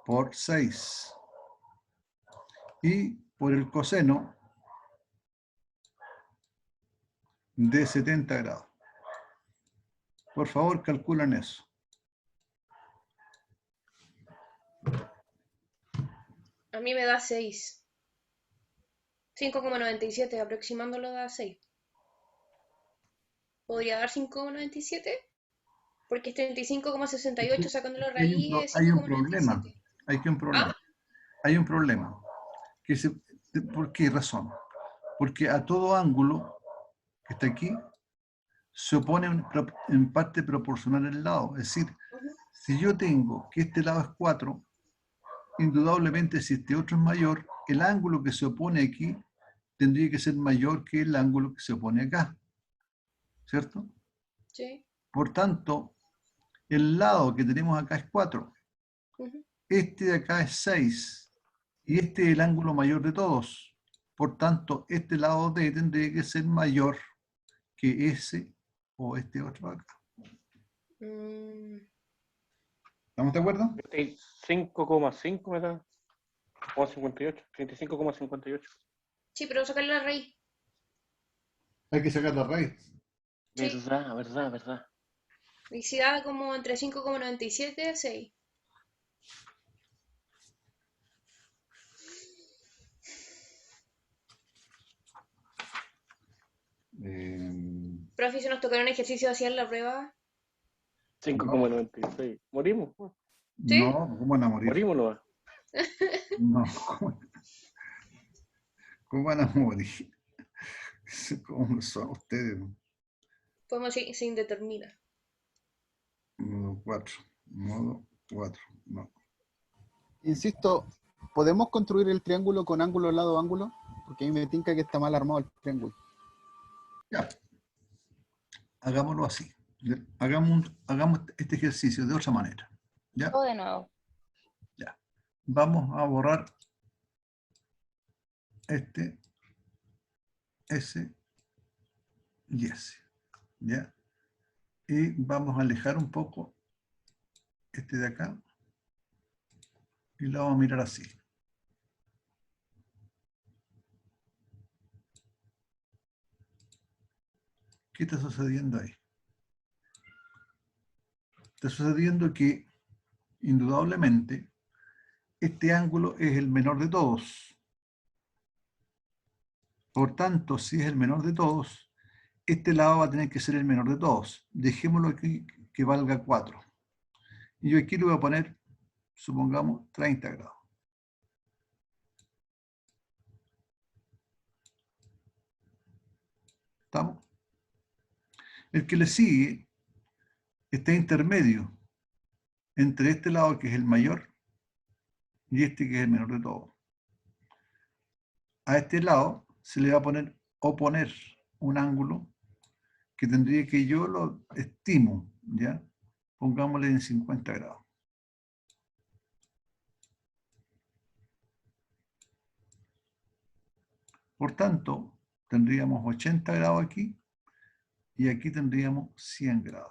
por 6. Y por el coseno de 70 grados. Por favor, calculen eso. A mí me da 6. 5,97, aproximándolo da 6. ¿Podría dar 5,97? Porque es 35,68 sacando la raíz es Hay un problema. 5,97. Hay un problema. ¿Por qué razón? Porque a todo ángulo que está aquí se opone en parte proporcional el lado. Es decir, si yo tengo que este lado es 4, indudablemente si este otro es mayor, el ángulo que se opone aquí tendría que ser mayor que el ángulo que se opone acá. ¿Cierto? Sí. Por tanto, el lado que tenemos acá es 4. Este de acá es 6. Y este es el ángulo mayor de todos. Por tanto, este lado D tendría que ser mayor que ese o este otro de acá. ¿Estamos de acuerdo? 5,5 me da. 58. 35,58. Sí, pero sacarle la raíz. Hay que sacar la raíz. Sí. Verdad. Y si da como entre 5,97 a 6. Profe, si nos tocaron ejercicio así en la prueba. 5,96. Morimos. ¿Sí? No, ¿cómo van a morir? Morimos no. No, ¿cómo van a morir? ¿Cómo son ustedes? Podemos ir, se indetermina. Modo 4. Modo 4. No. Insisto, ¿podemos construir el triángulo con ángulo lado ángulo? Porque a mí me tinca que está mal armado el triángulo. Ya. Hagámoslo así. Hagamos este ejercicio de otra manera. ¿Ya? Todo de nuevo. Ya. Vamos a borrar este, ese y ese. ¿Ya? Y vamos a alejar un poco este de acá. Y lo vamos a mirar así. ¿Qué está sucediendo ahí? Está sucediendo que, indudablemente, este ángulo es el menor de todos. Por tanto, si es el menor de todos, este lado va a tener que ser el menor de todos. Dejémoslo aquí que valga 4. Y yo aquí le voy a poner, supongamos, 30 grados. ¿Estamos? El que le sigue está intermedio entre este lado que es el mayor y este que es el menor de todos. A este lado se le va a oponer un ángulo que tendría que yo lo estimo, ¿ya? Pongámosle en 50 grados. Por tanto, tendríamos 80 grados aquí y aquí tendríamos 100 grados.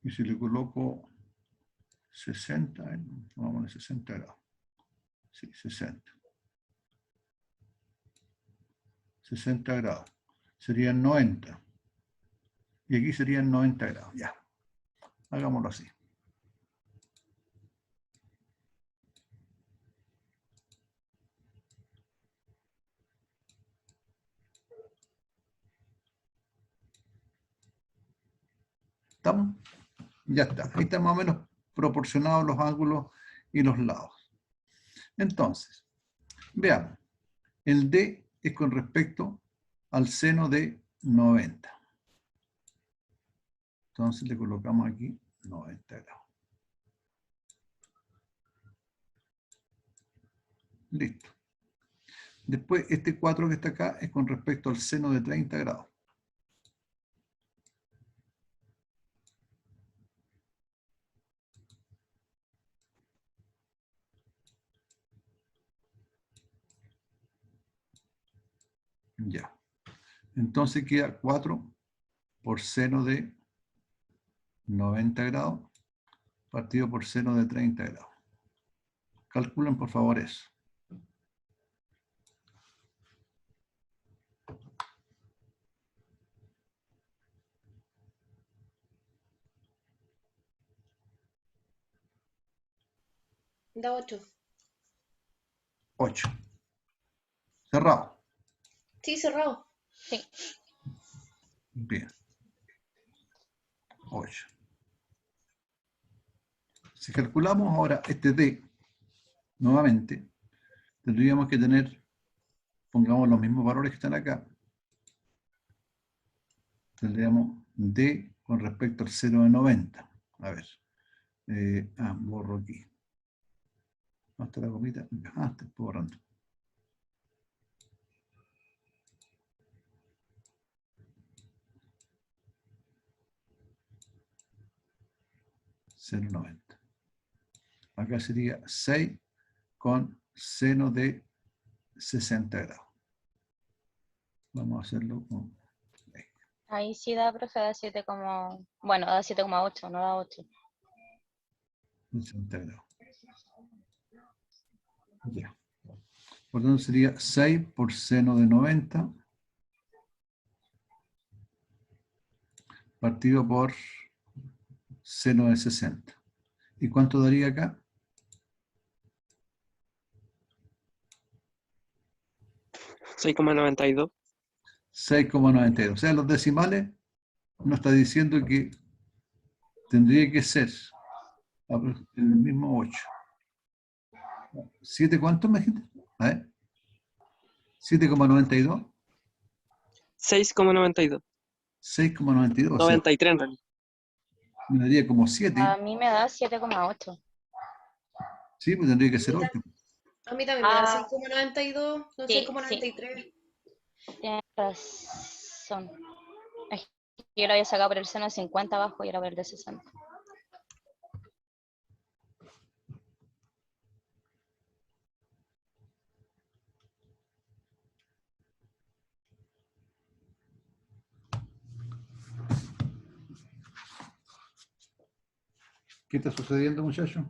Y si le coloco 60, vamos a poner 60 grados. Sí, 60. 60 grados. Serían 90. Y aquí serían 90 grados. Ya. Hagámoslo así. ¿Estamos? Ya está. Ahí están más o menos proporcionados los ángulos y los lados. Entonces, veamos. El D es con respecto al seno de 90. Entonces le colocamos aquí 90 grados. Listo. Después, este 4 que está acá es con respecto al seno de 30 grados. Ya. Entonces queda 4 por seno de 90 grados partido por seno de 30 grados. Calculen por favor eso. Da 8. 8. Cerrado. Sí, cerrado. Sí. Bien. 8. Si calculamos ahora este D, nuevamente, tendríamos que tener, pongamos los mismos valores que están acá. Tendríamos D con respecto al seno de 90. A ver. Borro aquí. Hasta la gomita. Estoy borrando. Seno 90. Acá sería 6 con seno de 60 grados. Vamos a hacerlo con Ahí sí da, profe, da 7, bueno, da 7,8, no da 8. 60 grados. Ya. Por lo tanto sería 6 por seno de 90 partido por seno de 60. ¿Y cuánto daría acá? 6,92. 6,92. O sea, los decimales nos está diciendo que tendría que ser el mismo 8. ¿7 cuánto me dijiste? A ver. 7,92. 6,92. 6,92. O sea, 93 en realidad. me daría como 7. A mí me da 7,8. Sí, pues tendría que ser 8. A mí también me da Ah. 6,92, no Sí, 6,93. Tienes razón. Es que yo lo había sacado por el seno de 50 abajo y era por el de 60. ¿Qué está sucediendo, muchachos?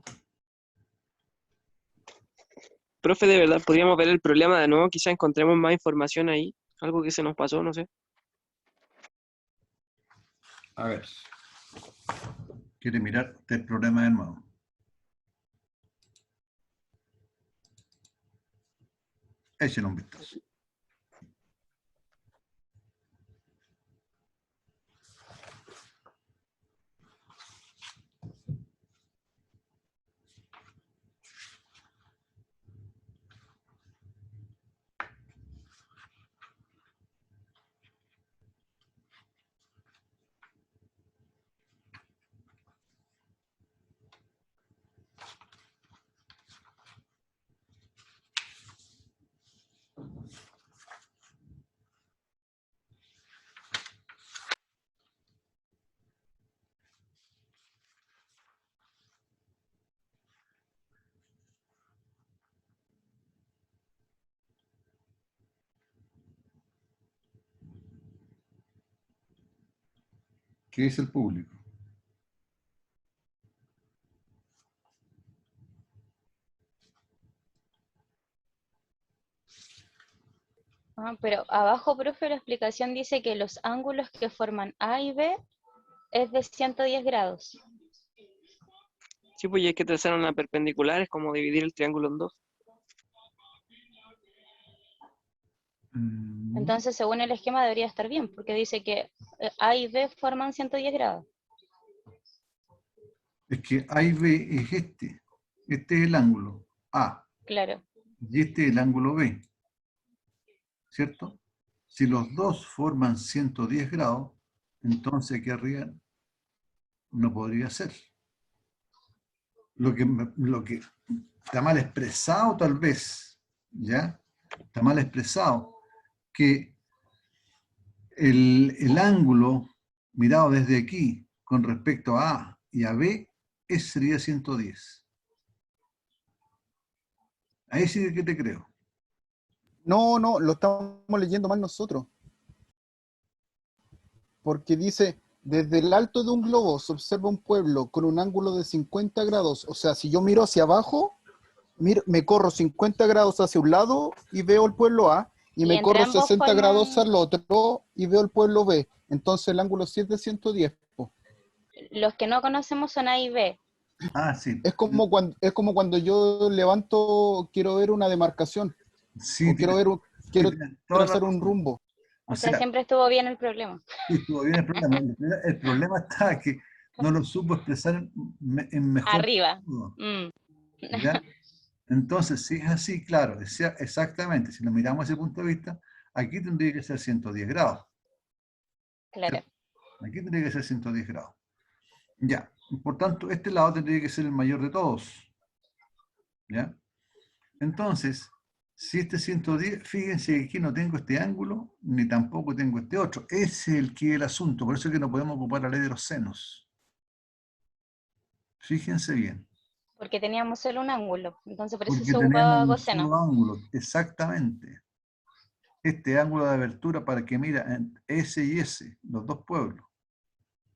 Profe, de verdad, podríamos ver el problema de nuevo, quizá encontremos más información ahí, algo que se nos pasó, no sé. A ver. ¿Quiere mirar el problema de nuevo? Échenle un vistazo. ¿Qué es el público? Pero abajo, profe, la explicación dice que los ángulos que forman A y B es de 110 grados. Sí, pues y hay que trazar una perpendicular, es como dividir el triángulo en dos. Entonces, según el esquema, debería estar bien, porque dice que A y B forman 110 grados. Es que A y B es este. Este es el ángulo A. Claro. Y este es el ángulo B. ¿Cierto? Si los dos forman 110 grados, entonces aquí arriba no podría ser. Lo que está mal expresado tal vez, ¿ya? Está mal expresado que el ángulo mirado desde aquí con respecto a A y a B, ese sería 110. Ahí sí que te creo. No, no, lo estamos leyendo mal nosotros. Porque dice, desde el alto de un globo se observa un pueblo con un ángulo de 50 grados. O sea, si yo miro hacia abajo, me corro 50 grados hacia un lado y veo el pueblo A, y Y me entre corro ambos 60 grados forman, al otro y veo el pueblo B. Entonces el ángulo sí es de 110. Po. los que no conocemos son A y B. Ah, sí. Es como cuando yo levanto, quiero ver una demarcación, Sí, o tienes, sí, quiero tienes toda la trazar un razón. rumbo. O O sea, sea, siempre estuvo bien el problema. sí, estuvo bien el problema. El problema está que no lo supo expresar en mejor Arriba. modo, Mm, ¿ya? Entonces, si es así, claro, exactamente, si lo miramos desde ese punto de vista, aquí tendría que ser 110 grados. claro. ¿Cierto? Aquí tendría que ser 110 grados. Ya, por tanto, este lado tendría que ser el mayor de todos. ¿Ya? Entonces, si este 110, fíjense que aquí no tengo este ángulo, ni tampoco tengo este otro. Ese es el que es el asunto, por eso es que no podemos ocupar la ley de los senos. Fíjense bien, Porque teníamos solo un ángulo. Entonces por eso porque se tenemos ocupaba un coseno. solo ángulo, exactamente. Este ángulo de abertura para que mira en S y S, los dos pueblos.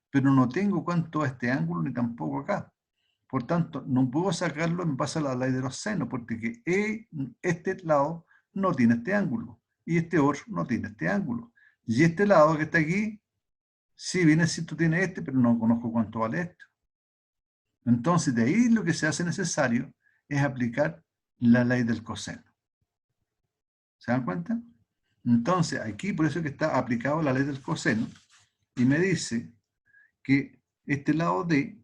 Pero no tengo cuánto a este ángulo ni tampoco acá. Por tanto, no puedo sacarlo en base a la ley de los senos, porque este lado no tiene este ángulo y este otro no tiene este ángulo. Y este lado que está aquí, sí, viene si tú tienes este, pero no conozco cuánto vale este. Entonces, de ahí lo que se hace necesario es aplicar la ley del coseno. ¿Se dan cuenta? Entonces, aquí por eso es que está aplicado la ley del coseno y me dice que este lado D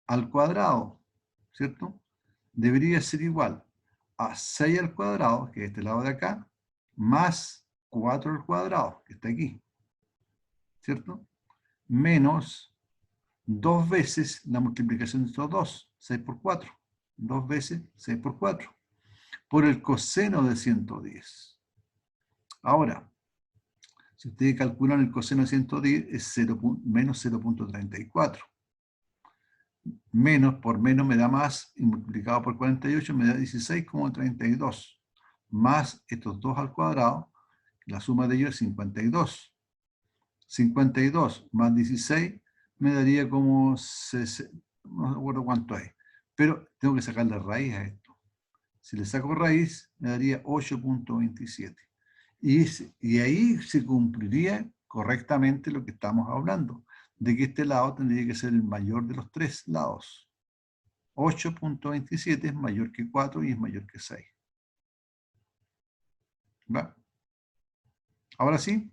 al cuadrado, ¿cierto? Debería ser igual a 6 al cuadrado, que es este lado de acá, más 4 al cuadrado, que está aquí, ¿cierto? Menos 2 veces la multiplicación de estos dos, 6 por 4. 2 veces 6 por 4. Por el coseno de 110. Ahora, si ustedes calculan el coseno de 110, es menos 0.34. Menos por menos me da más, y multiplicado por 48 me da 16,32. Más estos 2 al cuadrado, la suma de ellos es 52. 52 más 16 me daría como, no recuerdo cuánto es, pero tengo que sacar la raíz a esto. Si le saco raíz, me daría 8.27. Y ahí se cumpliría correctamente lo que estamos hablando, de que este lado tendría que ser el mayor de los tres lados. 8.27 es mayor que 4 y es mayor que 6. ¿Va? Ahora sí.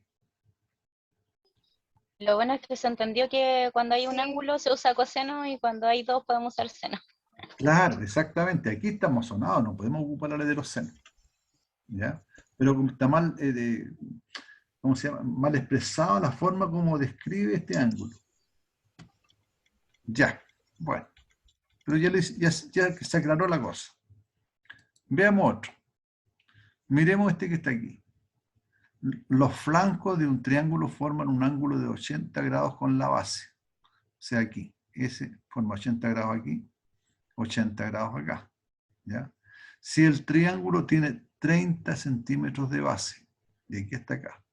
Lo bueno es que se entendió que cuando hay un Sí. ángulo se usa coseno y cuando hay dos podemos usar seno. Claro, exactamente. Aquí estamos sonados, no podemos ocupar la ley de los senos. ¿Ya? Pero como está mal, ¿cómo se llama? Mal expresado la forma como describe este ángulo. Ya, bueno. Pero ya se aclaró la cosa. Veamos otro. Miremos este que está aquí. Los flancos de un triángulo forman un ángulo de 80 grados con la base. O sea, aquí. Ese forma 80 grados aquí, 80 grados acá. ¿Ya? Si el triángulo tiene 30 centímetros de base, de aquí hasta acá,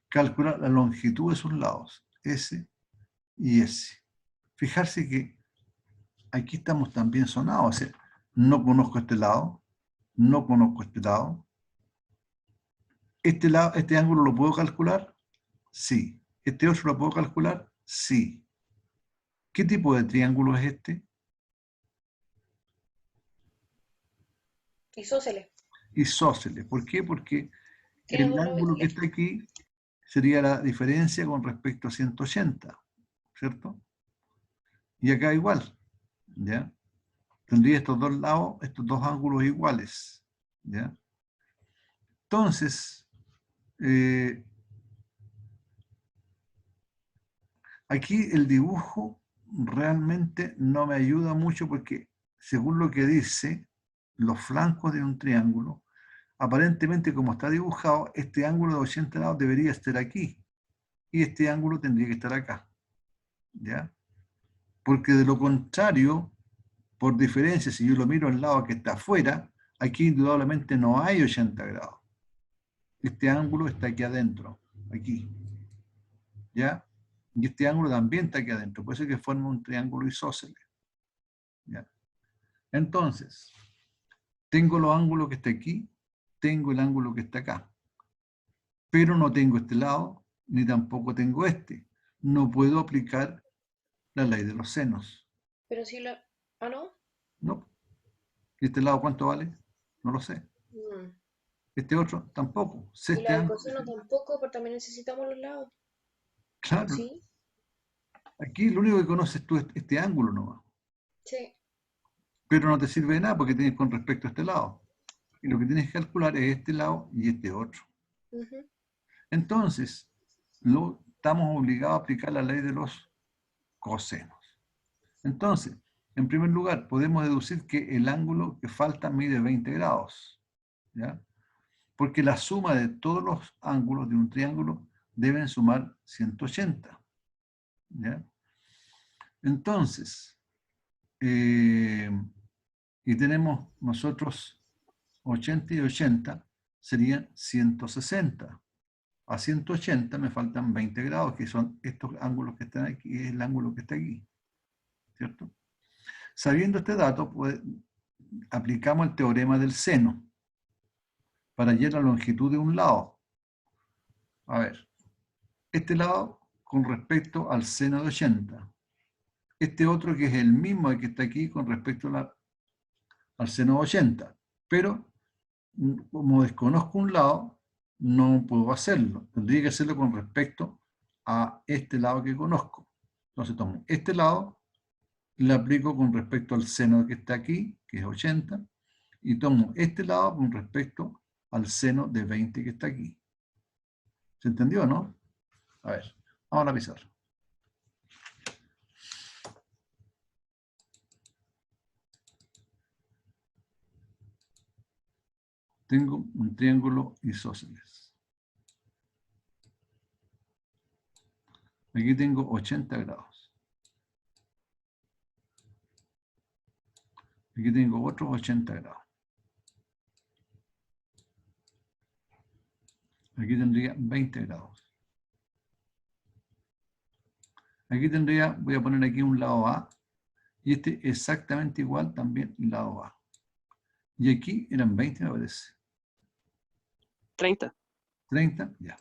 calcula la longitud de sus lados, S y S. Fijarse que aquí estamos también sonados. O sea, no conozco este lado, no conozco este lado. Este ángulo lo puedo calcular, sí. Este otro lo puedo calcular, sí. ¿Qué tipo de triángulo es este? Isósceles. Isósceles. ¿Por qué? Porque Tiene el doble ángulo que eje. está aquí sería la diferencia con respecto a 180, ¿cierto? Y acá igual, ¿ya? Tendría estos dos lados, estos dos ángulos iguales, ¿ya? Entonces, aquí el dibujo realmente no me ayuda mucho porque, según lo que dice, los flancos de un triángulo, aparentemente como está dibujado, este ángulo de 80 grados debería estar aquí y este ángulo tendría que estar acá. ¿Ya? Porque de lo contrario, por diferencia, si yo lo miro al lado que está afuera, aquí indudablemente no hay 80 grados. Este ángulo está aquí adentro, aquí. ¿Ya? Y este ángulo también está aquí adentro, por eso es que forma un triángulo isósceles. ¿Ya? Entonces, tengo los ángulos que está aquí, tengo el ángulo que está acá, pero no tengo este lado, ni tampoco tengo este. No puedo aplicar la ley de los senos. Pero si la... ¿Ah, no? No. ¿Y este lado cuánto vale? No lo sé. Mm. Este otro tampoco. Sé Y este la del ángulo. coseno tampoco, pero también necesitamos los lados. Claro. ¿Sí? Aquí lo único que conoces tú es este ángulo nomás. Sí. Pero no te sirve de nada porque tienes con respecto a este lado. Y lo que tienes que calcular es este lado y este otro. Ujú. Entonces, estamos obligados a aplicar la ley de los cosenos. Entonces, en primer lugar, podemos deducir que el ángulo que falta mide 20 grados. ¿Ya? Porque la suma de todos los ángulos de un triángulo deben sumar 180. ¿Ya? Entonces, y tenemos nosotros 80 y 80, serían 160. A 180 me faltan 20 grados, que son estos ángulos que están aquí, y el ángulo que está aquí. ¿Cierto? Sabiendo este dato, pues, aplicamos el teorema del seno para hallar la longitud de un lado. A ver, este lado con respecto al seno de 80. Este otro que es el mismo que está aquí con respecto al seno de 80. Pero como desconozco un lado, no puedo hacerlo. Tendría que hacerlo con respecto a este lado que conozco. Entonces tomo este lado, le aplico con respecto al seno que está aquí, que es 80, y tomo este lado con respecto al seno de 20 que está aquí. ¿Se entendió, no? A ver, vamos a la pizarra. Tengo un triángulo isósceles. Aquí tengo 80 grados. Aquí tengo otros 80 grados. Aquí tendría 20 grados. Aquí tendría, voy a poner aquí un lado A, y este exactamente igual también lado A. Y aquí eran 20, me parece. 30. 30, ya.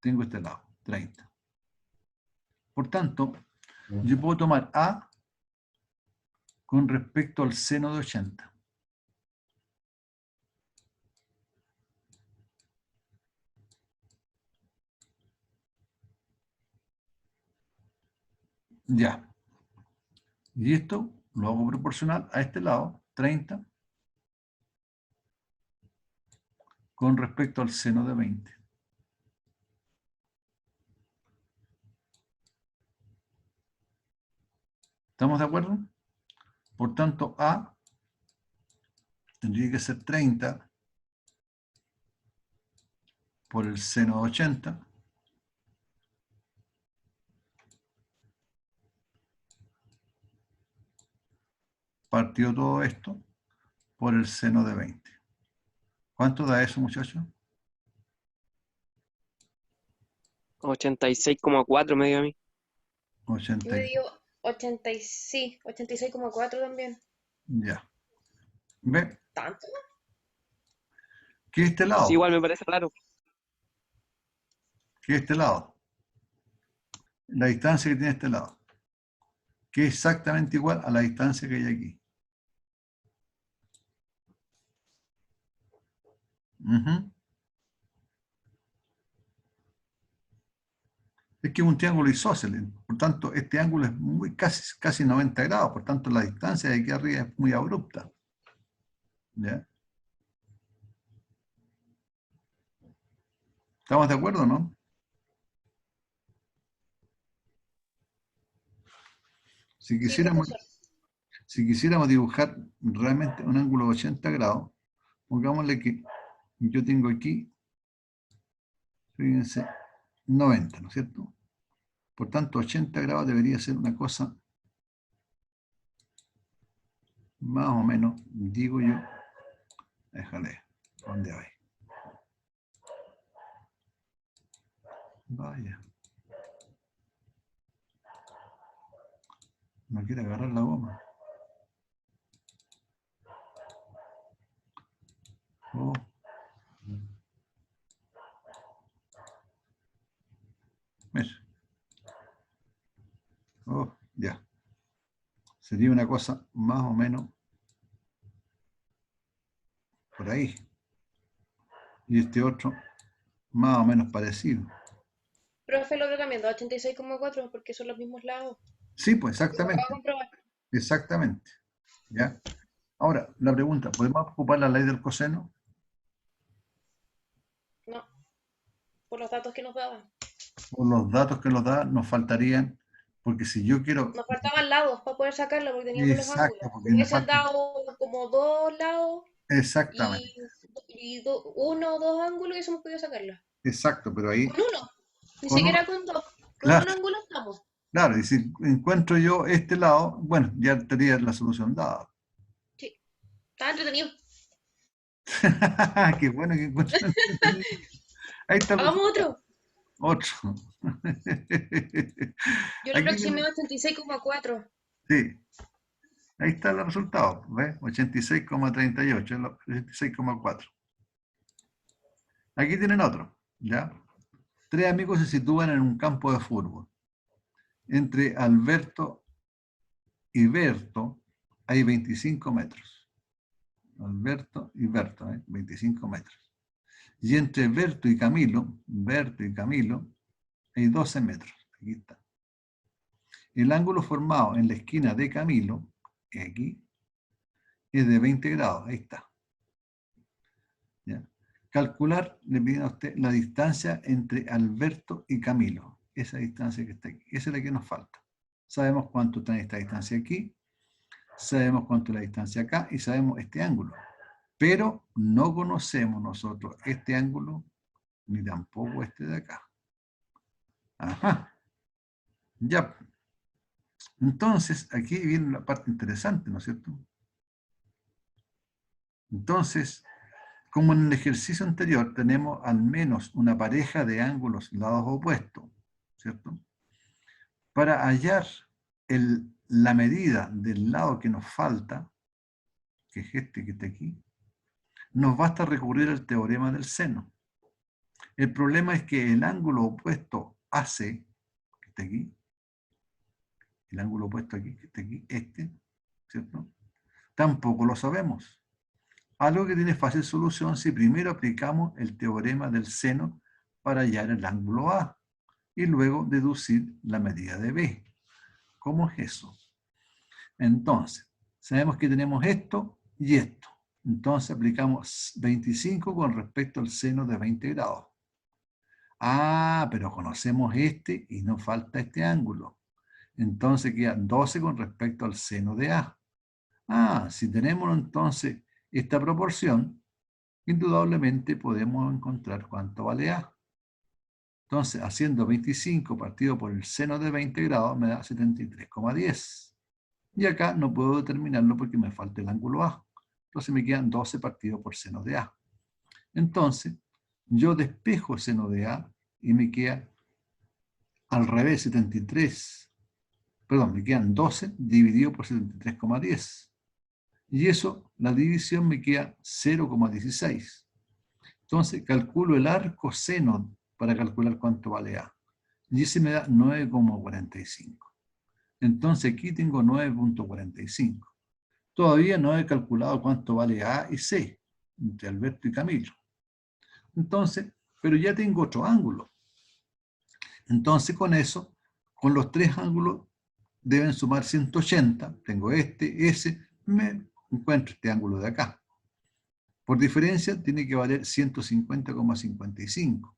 Tengo este lado, 30. Por tanto, yo puedo tomar A con respecto al seno de 80. Ya. Y esto lo hago proporcional a este lado, 30, con respecto al seno de 20. ¿Estamos de acuerdo? Por tanto, A tendría que ser 30 por el seno de 80. Partido todo esto por el seno de 20. ¿Cuánto da eso, muchachos? 86,4 me dio a mí. 80. Me dio 80 sí, 86,4 también. Ya. ¿Ve? ¿Tanto? ¿Qué es este lado? Sí, igual me parece raro. ¿Qué es este lado? La distancia que tiene este lado. Que es exactamente igual a la distancia que hay aquí. Es que es un triángulo isósceles, por tanto, este ángulo es casi 90 grados, por tanto, la distancia de aquí arriba es muy abrupta. ¿Ya? ¿Estamos de acuerdo, no? Si Sí, quisiéramos, profesor. si quisiéramos dibujar realmente un ángulo de 80 grados, pongámosle que yo tengo aquí, fíjense, 90, ¿no es cierto? Por tanto, 80 grados debería ser una cosa más o menos, digo yo, déjale, ¿dónde hay? Vaya. No quiere agarrar la goma. Oh. Mira. Oh, ya. Sería una cosa más o menos por ahí. Y este otro más o menos parecido. Profe, lo otro cambiando a 86,4 porque son los mismos lados. Sí, pues Lo acabo de exactamente. comprobar. Exactamente. ¿Ya? Ahora, la pregunta, ¿podemos ocupar la ley del coseno? No, por los datos que nos daban. O los datos que nos da nos faltarían, porque si yo quiero... Nos faltaban lados para poder sacarlo porque teníamos los Exacto, ángulos. porque Me me hubiesen falta... dado como 2 lados Exactamente, y 1 o 2 ángulos y hubiésemos podido sacarla. exacto, pero ahí... Con uno, ni Con siquiera un, con 2. Con claro, un ángulo estamos. claro, y si encuentro yo este lado, bueno, ya tendría la solución dada. Sí, estaba entretenido. Qué bueno que encuentro. Ahí está el Hagamos resultado. otro. Otro. Yo lo Aquí aproximé viene, a 86,4. sí, ahí está el resultado, ¿ves? 86,38, 86,4. Aquí tienen otro, ¿ya? 3 amigos se sitúan en un campo de fútbol. Entre Alberto y Berto hay 25 metros. Alberto y Berto, 25 metros. Y entre Berto y Camilo hay 12 metros. Aquí está. El ángulo formado en la esquina de Camilo, que aquí, es de 20 grados. Ahí está. ¿Ya? Calcular, le piden a usted la distancia entre Alberto y Camilo. Esa distancia que está aquí. Esa es la que nos falta. Sabemos cuánto está esta distancia aquí, sabemos cuánto es la distancia acá y sabemos este ángulo. Pero no conocemos nosotros este ángulo ni tampoco este de acá. Ajá. Ya. Entonces, aquí viene la parte interesante, ¿no es cierto? Entonces, como en el ejercicio anterior tenemos al menos una pareja de ángulos lados opuestos, ¿cierto? Para hallar la medida del lado que nos falta, que es este que está aquí, nos basta recurrir al teorema del seno. El problema es que el ángulo opuesto AC, que está aquí, el ángulo opuesto aquí, que está aquí, este, ¿cierto? Tampoco lo sabemos. Algo que tiene fácil solución si primero aplicamos el teorema del seno para hallar el ángulo A y luego deducir la medida de B. ¿Cómo es eso? Entonces, sabemos que tenemos esto y esto. Entonces aplicamos 25 con respecto al seno de 20 grados. Ah, pero conocemos este y nos falta este ángulo. Entonces queda 12 con respecto al seno de A. Ah, si tenemos entonces esta proporción, indudablemente podemos encontrar cuánto vale A. Entonces, haciendo 25 partido por el seno de 20 grados me da 73,10. Y acá no puedo determinarlo porque me falta el ángulo A. Entonces me quedan 12 partido por seno de A. Entonces, yo despejo seno de A y me queda al revés 73. Perdón, me quedan 12 dividido por 73,10. Y eso, la división me queda 0,16. Entonces calculo el arco seno para calcular cuánto vale A. Y ese me da 9,45. Entonces aquí tengo 9,45. Todavía no he calculado cuánto vale A y C, entre Alberto y Camilo. Entonces, pero ya tengo otro ángulo. Entonces con eso, con los 3 ángulos deben sumar 180. Tengo este, ese, me encuentro este ángulo de acá. Por diferencia tiene que valer 150,55.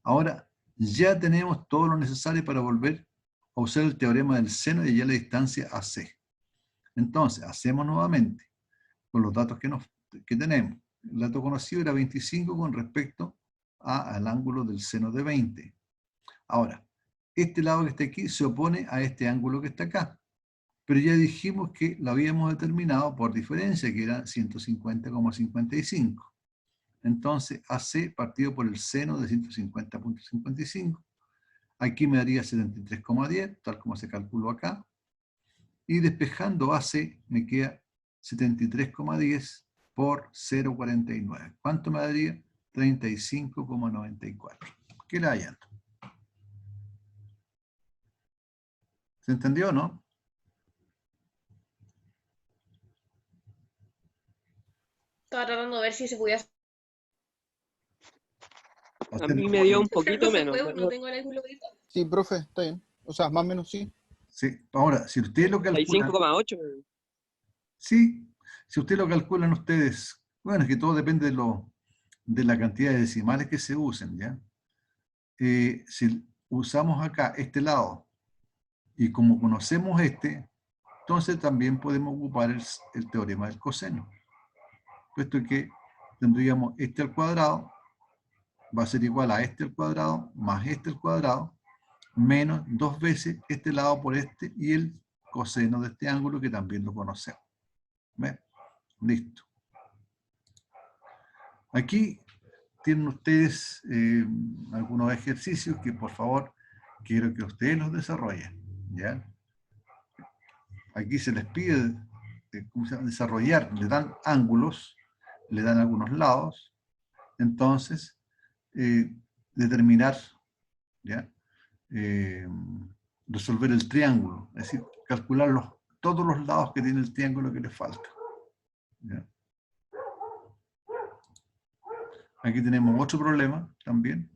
Ahora ya tenemos todo lo necesario para volver a a usar el teorema del seno y hallar la distancia AC. Entonces, hacemos nuevamente con los datos que tenemos. El dato conocido era 25 con respecto al ángulo del seno de 20. Ahora, este lado que está aquí se opone a este ángulo que está acá. Pero ya dijimos que lo habíamos determinado por diferencia, que era 150,55. Entonces, AC partido por el seno de 150,55. Aquí me daría 73,10, tal como se calculó acá. Y despejando AC me queda 73,10 por 0,49. ¿Cuánto me daría? 35,94. ¿Qué le hallan? ¿Se entendió o no? Estaba tratando de ver si se podía A mí me dio un poquito no se menos. puede, no tengo el ángulo ahorita. Sí, profe, está bien. O sea, más o menos sí. Sí. Ahora, si ustedes lo calculan, 35,8. sí, si ustedes lo calculan ustedes, bueno, es que todo depende de la cantidad de decimales que se usen, ¿ya? Si usamos acá este lado, y como conocemos este, entonces también podemos ocupar el teorema del coseno. Puesto que tendríamos este al cuadrado, va a ser igual a este al cuadrado, más este al cuadrado, menos 2 veces este lado por este y el coseno de este ángulo que también lo conocemos. ¿Ven? Listo. Aquí tienen ustedes algunos ejercicios que por favor quiero que ustedes los desarrollen. ¿Ya? Aquí se les pide desarrollar, le dan ángulos, le dan algunos lados, entonces determinar, ¿ya? Resolver el triángulo, es decir, calcular todos los lados que tiene el triángulo que le falta. ¿Ya? Aquí tenemos otro problema también.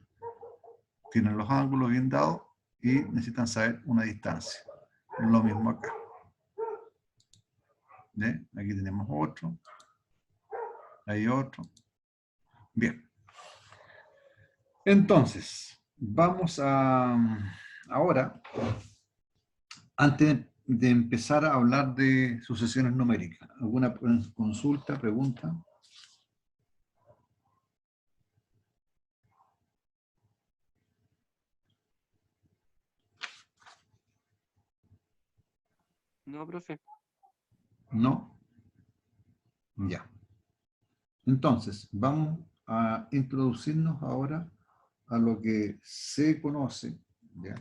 Tienen los ángulos bien dados y necesitan saber una distancia. Lo mismo acá. ¿Ya? Aquí tenemos otro. Hay otro. Bien. Entonces, vamos a ahora, antes de empezar a hablar de sucesiones numéricas, ¿alguna consulta, pregunta? No, profe. No. Ya. Entonces, vamos a introducirnos ahora a lo que se conoce, ¿ya?,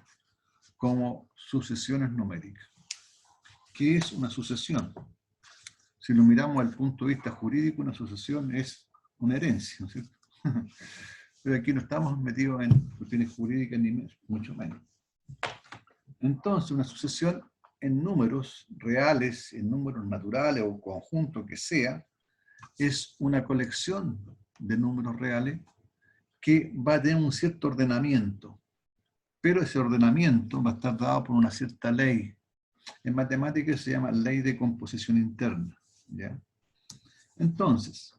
como sucesiones numéricas. ¿Qué es una sucesión? Si lo miramos al punto de vista jurídico, una sucesión es una herencia, ¿no es cierto? Pero aquí no estamos metidos en cuestiones jurídicas ni mucho menos. Entonces, una sucesión en números reales, en números naturales o conjunto que sea, es una colección de números reales que va a tener un cierto ordenamiento, pero ese ordenamiento va a estar dado por una cierta ley. En matemáticas se llama ley de composición interna, ¿ya? Entonces,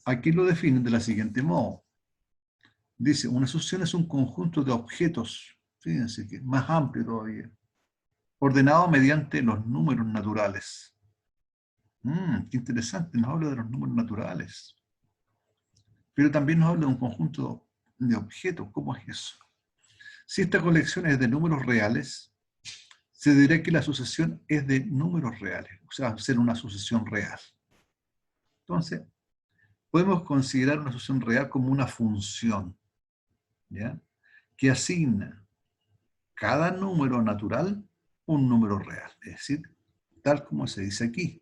aquí lo definen de la siguiente modo. Dice, una sucesión es un conjunto de objetos, fíjense que es más amplio todavía, ordenado mediante los números naturales. Qué interesante, nos habla de los números naturales. Pero también nos habla de un conjunto de objetos. ¿Cómo es eso? Si esta colección es de números reales, se dirá que la sucesión es de números reales, o sea, ser una sucesión real. Entonces, podemos considerar una sucesión real como una función, ¿ya?, que asigna cada número natural un número real, es decir, tal como se dice aquí.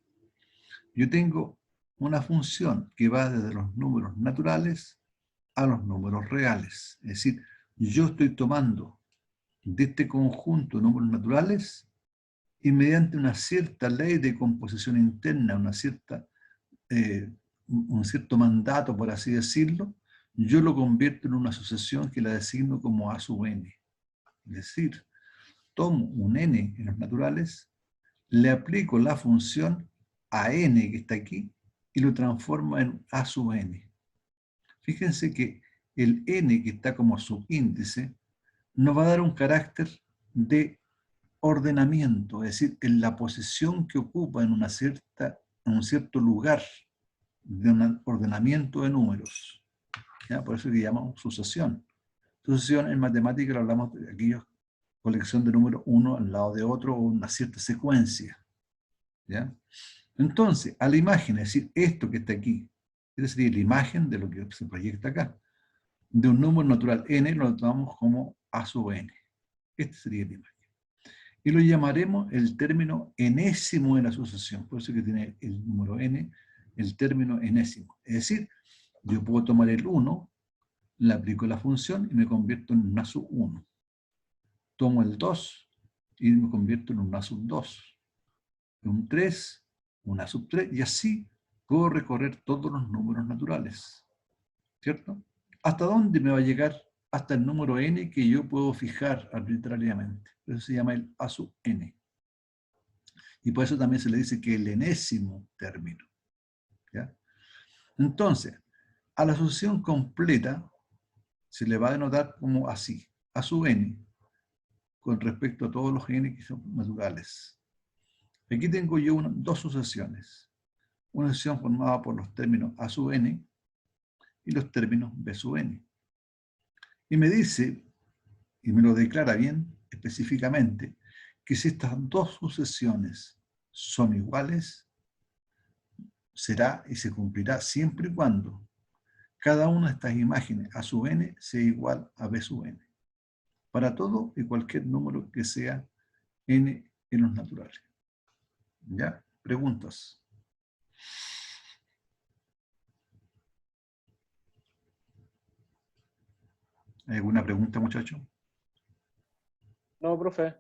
Yo tengo una función que va desde los números naturales a los números reales. Es decir, yo estoy tomando de este conjunto de números naturales y mediante una cierta ley de composición interna, un cierto mandato, por así decirlo, yo lo convierto en una sucesión que la designo como A sub n. Es decir, tomo un n en los naturales, le aplico la función a n que está aquí y lo transformo en A sub n. Fíjense que el n que está como subíndice nos va a dar un carácter de ordenamiento, es decir, en la posición que ocupa en un cierto lugar de un ordenamiento de números. ¿Ya? Por eso le llamamos sucesión. Sucesión en matemática lo hablamos de aquellos colección de números uno al lado de otro o una cierta secuencia. ¿Ya? Entonces, a la imagen, es decir, esto que está aquí, esta sería la imagen de lo que se proyecta acá, de un número natural n, lo tomamos como a sub n. Esta sería la imagen. Y lo llamaremos el término enésimo de la sucesión. Por eso que tiene el número n, el término enésimo. Es decir, yo puedo tomar el 1, le aplico la función y me convierto en un a sub 1. Tomo el 2 y me convierto en un a sub 2. Un 3, un a sub 3, y así puedo recorrer todos los números naturales. ¿Cierto? ¿Hasta dónde me va a llegar? Hasta el número n que yo puedo fijar arbitrariamente. Eso se llama el a sub n. Y por eso también se le dice que el enésimo término. ¿Ya? Entonces, a la sucesión completa se le va a denotar como así, a sub n, con respecto a todos los n que son naturales. Aquí tengo yo dos sucesiones. Una sucesión formada por los términos a sub n y los términos b sub n. Y me dice, y me lo declara bien específicamente, que si estas dos sucesiones son iguales, será y se cumplirá siempre y cuando cada una de estas imágenes a sub n sea igual a b sub n. Para todo y cualquier número que sea n en los naturales. ¿Ya? Preguntas. ¿Hay alguna pregunta, muchachos? No, profe.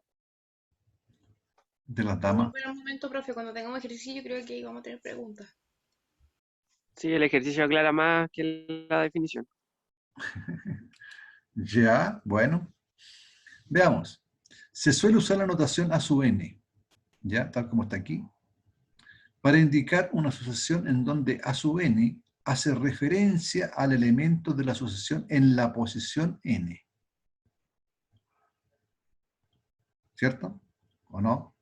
De las Vamos a damas. ver un momento, profe. Cuando tengamos ejercicio, yo creo que ahí vamos a tener preguntas. Sí, el ejercicio aclara más que la definición. Ya, bueno. Veamos. Se suele usar la notación a sub n, ya, tal como está aquí, para indicar una sucesión en donde a sub n hace referencia al elemento de la sucesión en la posición n. ¿Cierto? ¿O no?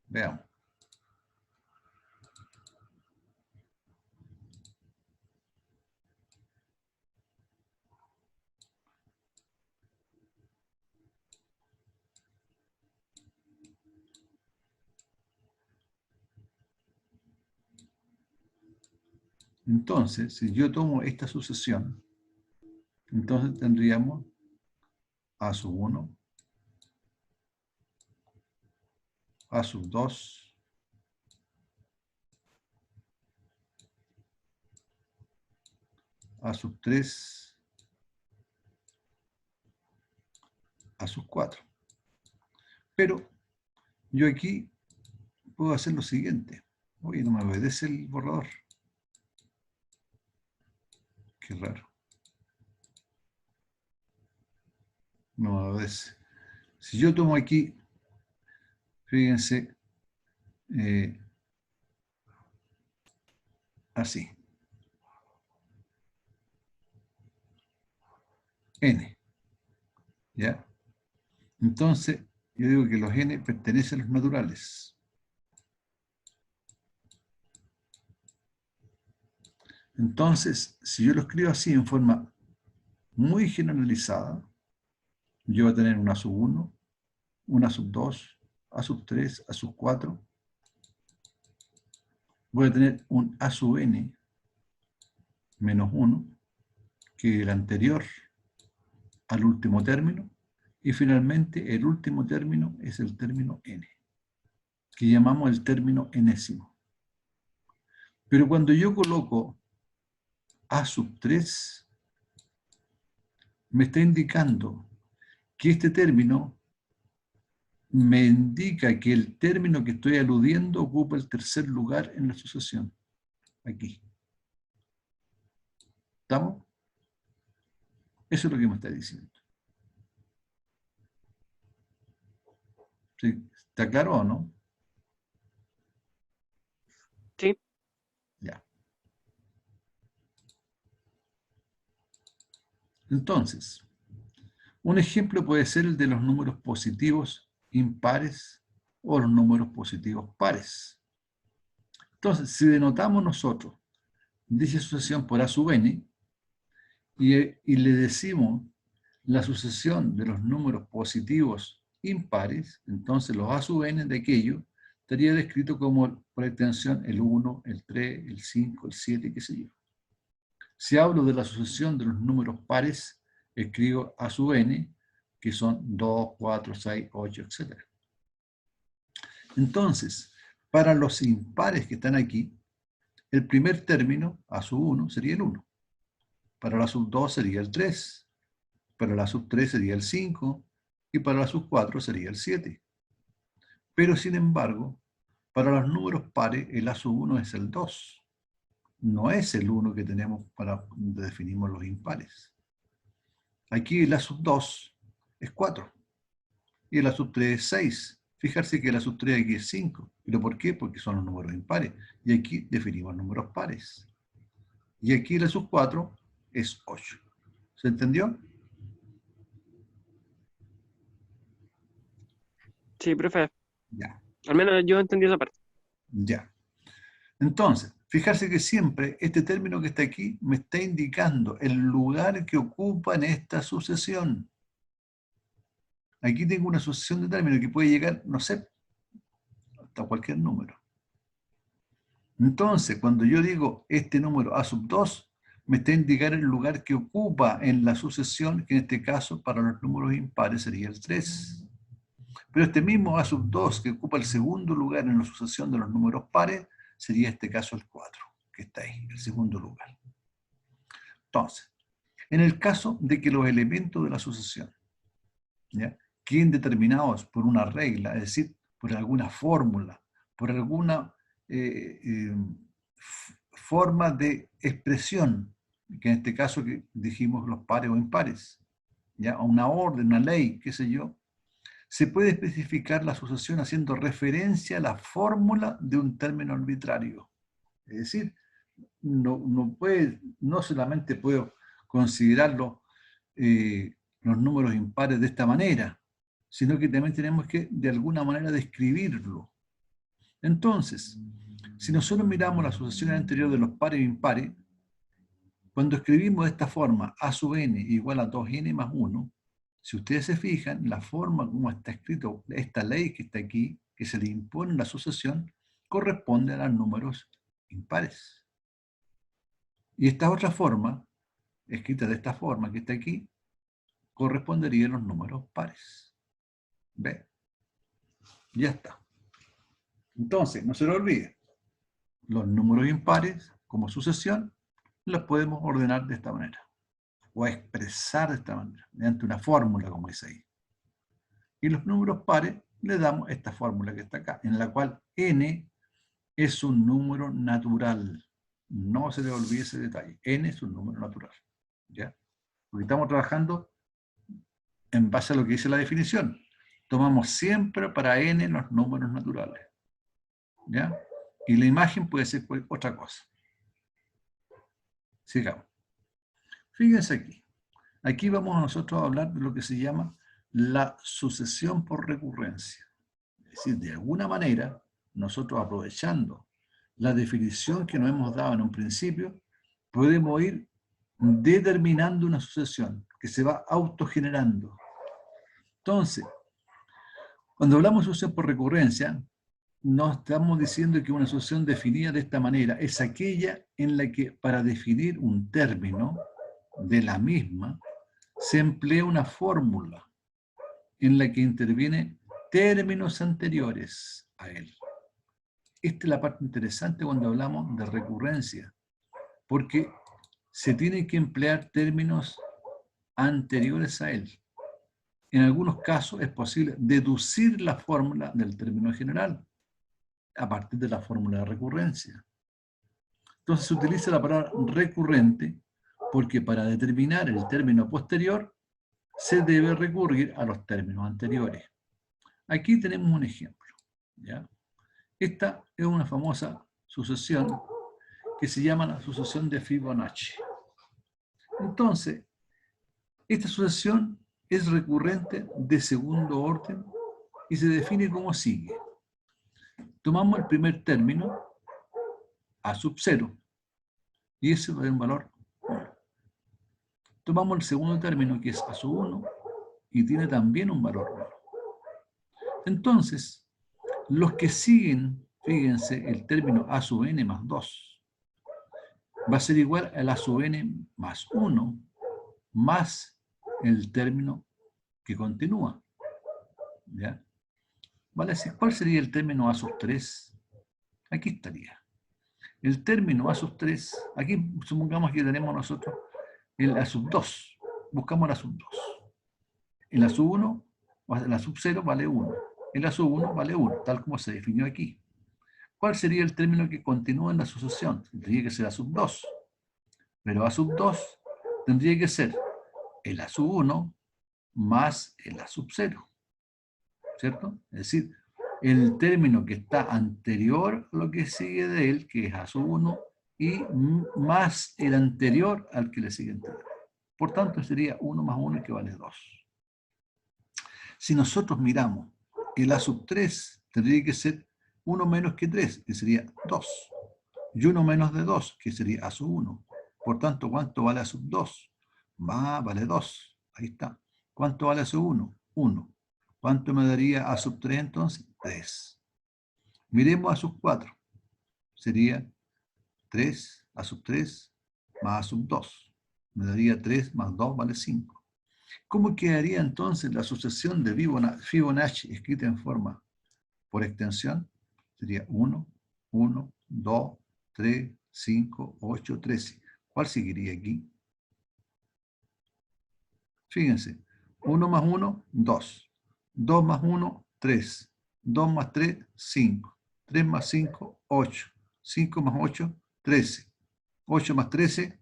Veamos. Entonces, si yo tomo esta sucesión, entonces tendríamos a sub 1, a sub 2, a sub 3, a sub 4. Pero yo aquí puedo hacer lo siguiente. Oye, no me obedece el borrador. Qué raro. No me obedece. Si yo tomo aquí, fíjense, así. N. ¿Ya? Entonces, yo digo que los n pertenecen a los naturales. Entonces, si yo lo escribo así en forma muy generalizada, yo voy a tener un a sub 1, un a sub 2, a sub 3, a sub 4. Voy a tener un a sub n menos 1, que es el anterior al último término, y finalmente el último término es el término n, que llamamos el término enésimo. Pero cuando yo coloco a sub 3, me está indicando que este término me indica que el término que estoy aludiendo ocupa el tercer lugar en la sucesión. Aquí. ¿Estamos? Eso es lo que me está diciendo. ¿Sí? ¿Está claro o no? Sí. Ya. Entonces, Un ejemplo puede ser el de los números positivos impares o los números positivos pares. Entonces, si denotamos nosotros dicha sucesión por A sub n y le decimos la sucesión de los números positivos impares, entonces los A sub n de aquello estaría descrito como, por extensión, el 1, el 3, el 5, el 7, qué sé yo. Si hablo de la sucesión de los números pares, escribo A sub n, que son 2, 4, 6, 8, etc. Entonces, para los impares que están aquí, el primer término, A sub 1, sería el 1. Para la sub 2 sería el 3. Para la sub 3 sería el 5. Y para la sub 4 sería el 7. Pero, sin embargo, para los números pares, el A sub 1 es el 2. No es el 1 que tenemos para donde definimos los impares. Aquí el A sub 2 es 4. Y el A sub 3 es 6. Fijarse que el A sub 3 aquí es 5. ¿Pero por qué? Porque son los números impares. Y aquí definimos números pares. Y aquí el A sub 4 es 8. ¿Se entendió? Sí, profe. Ya. Al menos yo entendí esa parte. Ya. Entonces, fijarse que siempre este término que está aquí me está indicando el lugar que ocupa en esta sucesión. Aquí tengo una sucesión de términos que puede llegar, no sé, hasta cualquier número. Entonces, cuando yo digo este número A sub 2, me está indicando el lugar que ocupa en la sucesión, que en este caso para los números impares sería el 3. Pero este mismo A sub 2 que ocupa el segundo lugar en la sucesión de los números pares, sería este caso el 4, que está ahí, el segundo lugar. Entonces, en el caso de que los elementos de la sucesión, ¿ya?, queden determinados por una regla, es decir, por alguna fórmula, por alguna forma de expresión, que en este caso que dijimos los pares o impares, ¿ya?, una orden, una ley, qué sé yo, se puede especificar la sucesión haciendo referencia a la fórmula de un término arbitrario. Es decir, no solamente puedo considerarlo los números impares de esta manera, sino que también tenemos que de alguna manera describirlo. Entonces, si nosotros miramos la sucesión anterior de los pares e impares, cuando escribimos de esta forma A sub n igual a 2n más 1, si ustedes se fijan, la forma como está escrito esta ley que está aquí, que se le impone la sucesión, corresponde a los números impares. Y esta otra forma, escrita de esta forma que está aquí, correspondería a los números pares. ¿Ve? Ya está. Entonces, no se lo olvide, los números impares, como sucesión, los podemos ordenar de esta manera, o expresar de esta manera, mediante una fórmula, como dice ahí. Y los números pares, le damos esta fórmula que está acá, en la cual n es un número natural. No se le olvide ese detalle. N es un número natural. ¿Ya? Porque estamos trabajando en base a lo que dice la definición. Tomamos siempre para n los números naturales. ¿Ya? Y la imagen puede ser otra cosa. Sigamos. Fíjense aquí. Aquí vamos nosotros a hablar de lo que se llama la sucesión por recurrencia. Es decir, de alguna manera, nosotros aprovechando la definición que nos hemos dado en un principio, podemos ir determinando una sucesión que se va autogenerando. Entonces, cuando hablamos de sucesión por recurrencia, no estamos diciendo que una sucesión definida de esta manera es aquella en la que para definir un término de la misma se emplea una fórmula en la que intervienen términos anteriores a él. Esta es la parte interesante cuando hablamos de recurrencia, porque se tienen que emplear términos anteriores a él. En algunos casos es posible deducir la fórmula del término general a partir de la fórmula de recurrencia. Entonces se utiliza la palabra recurrente porque para determinar el término posterior se debe recurrir a los términos anteriores. Aquí tenemos un ejemplo, ¿ya? Esta es una famosa sucesión que se llama la sucesión de Fibonacci. Entonces, esta sucesión es recurrente de segundo orden y se define como sigue. Tomamos el primer término, a sub 0, y ese va a dar un valor 1. Tomamos el segundo término, que es a sub 1, y tiene también un valor 1. Entonces, los que siguen, fíjense, el término a sub n más 2, va a ser igual a la sub n más 1, más el término que continúa. ¿Ya? ¿Vale? ¿Cuál sería el término a sub 3? Aquí estaría. El término a sub 3, aquí supongamos que tenemos nosotros el a sub 2. Buscamos la sub 2. El a sub 1, el a sub 0 vale 1. El a sub 1 vale 1, tal como se definió aquí. ¿Cuál sería el término que continúa en la sucesión? Tendría que ser a sub 2. Pero a sub 2 tendría que ser el a sub 1 más el a sub 0. ¿Cierto? Es decir, el término que está anterior a lo que sigue de él, que es a sub 1, y más el anterior al que le sigue anterior. Por tanto, sería 1 más 1 que vale 2. Si nosotros miramos el a sub 3, tendría que ser 1 menos que 3, que sería 2. Y 1 menos de 2, que sería a sub 1. Por tanto, ¿cuánto vale a sub 2? Vale 2. Ahí está. ¿Cuánto vale a sub 1? 1. ¿Cuánto me daría a sub 3 entonces? 3. Miremos a sub 4. Sería 3 a sub 3 más a sub 2. Me daría 3 más 2 vale 5. ¿Cómo quedaría entonces la sucesión de Fibonacci escrita en forma por extensión? Sería 1, 1, 2, 3, 5, 8, 13. ¿Cuál seguiría aquí? Fíjense, 1 más 1, 2. 2 más 1, 3. 2 más 3, 5. 3 más 5, 8. 5 más 8, 13. 8 más 13,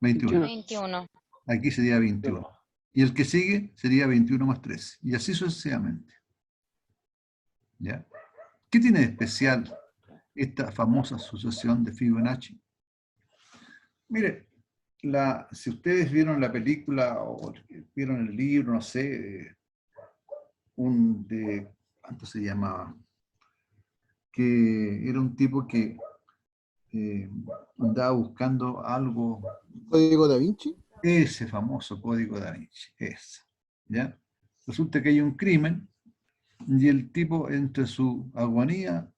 21. 21. Aquí sería 21. Y el que sigue sería 21 más 13. Y así sucesivamente. ¿Ya? ¿Qué tiene de especial esta famosa sucesión de Fibonacci? Mire, si ustedes vieron la película o vieron el libro, no sé, ¿cuánto se llamaba? Que era un tipo que andaba buscando algo. ¿Código Da Vinci? Ese famoso código Da Vinci, ese. ¿Ya? Resulta que hay un crimen y el tipo, entre su agonía,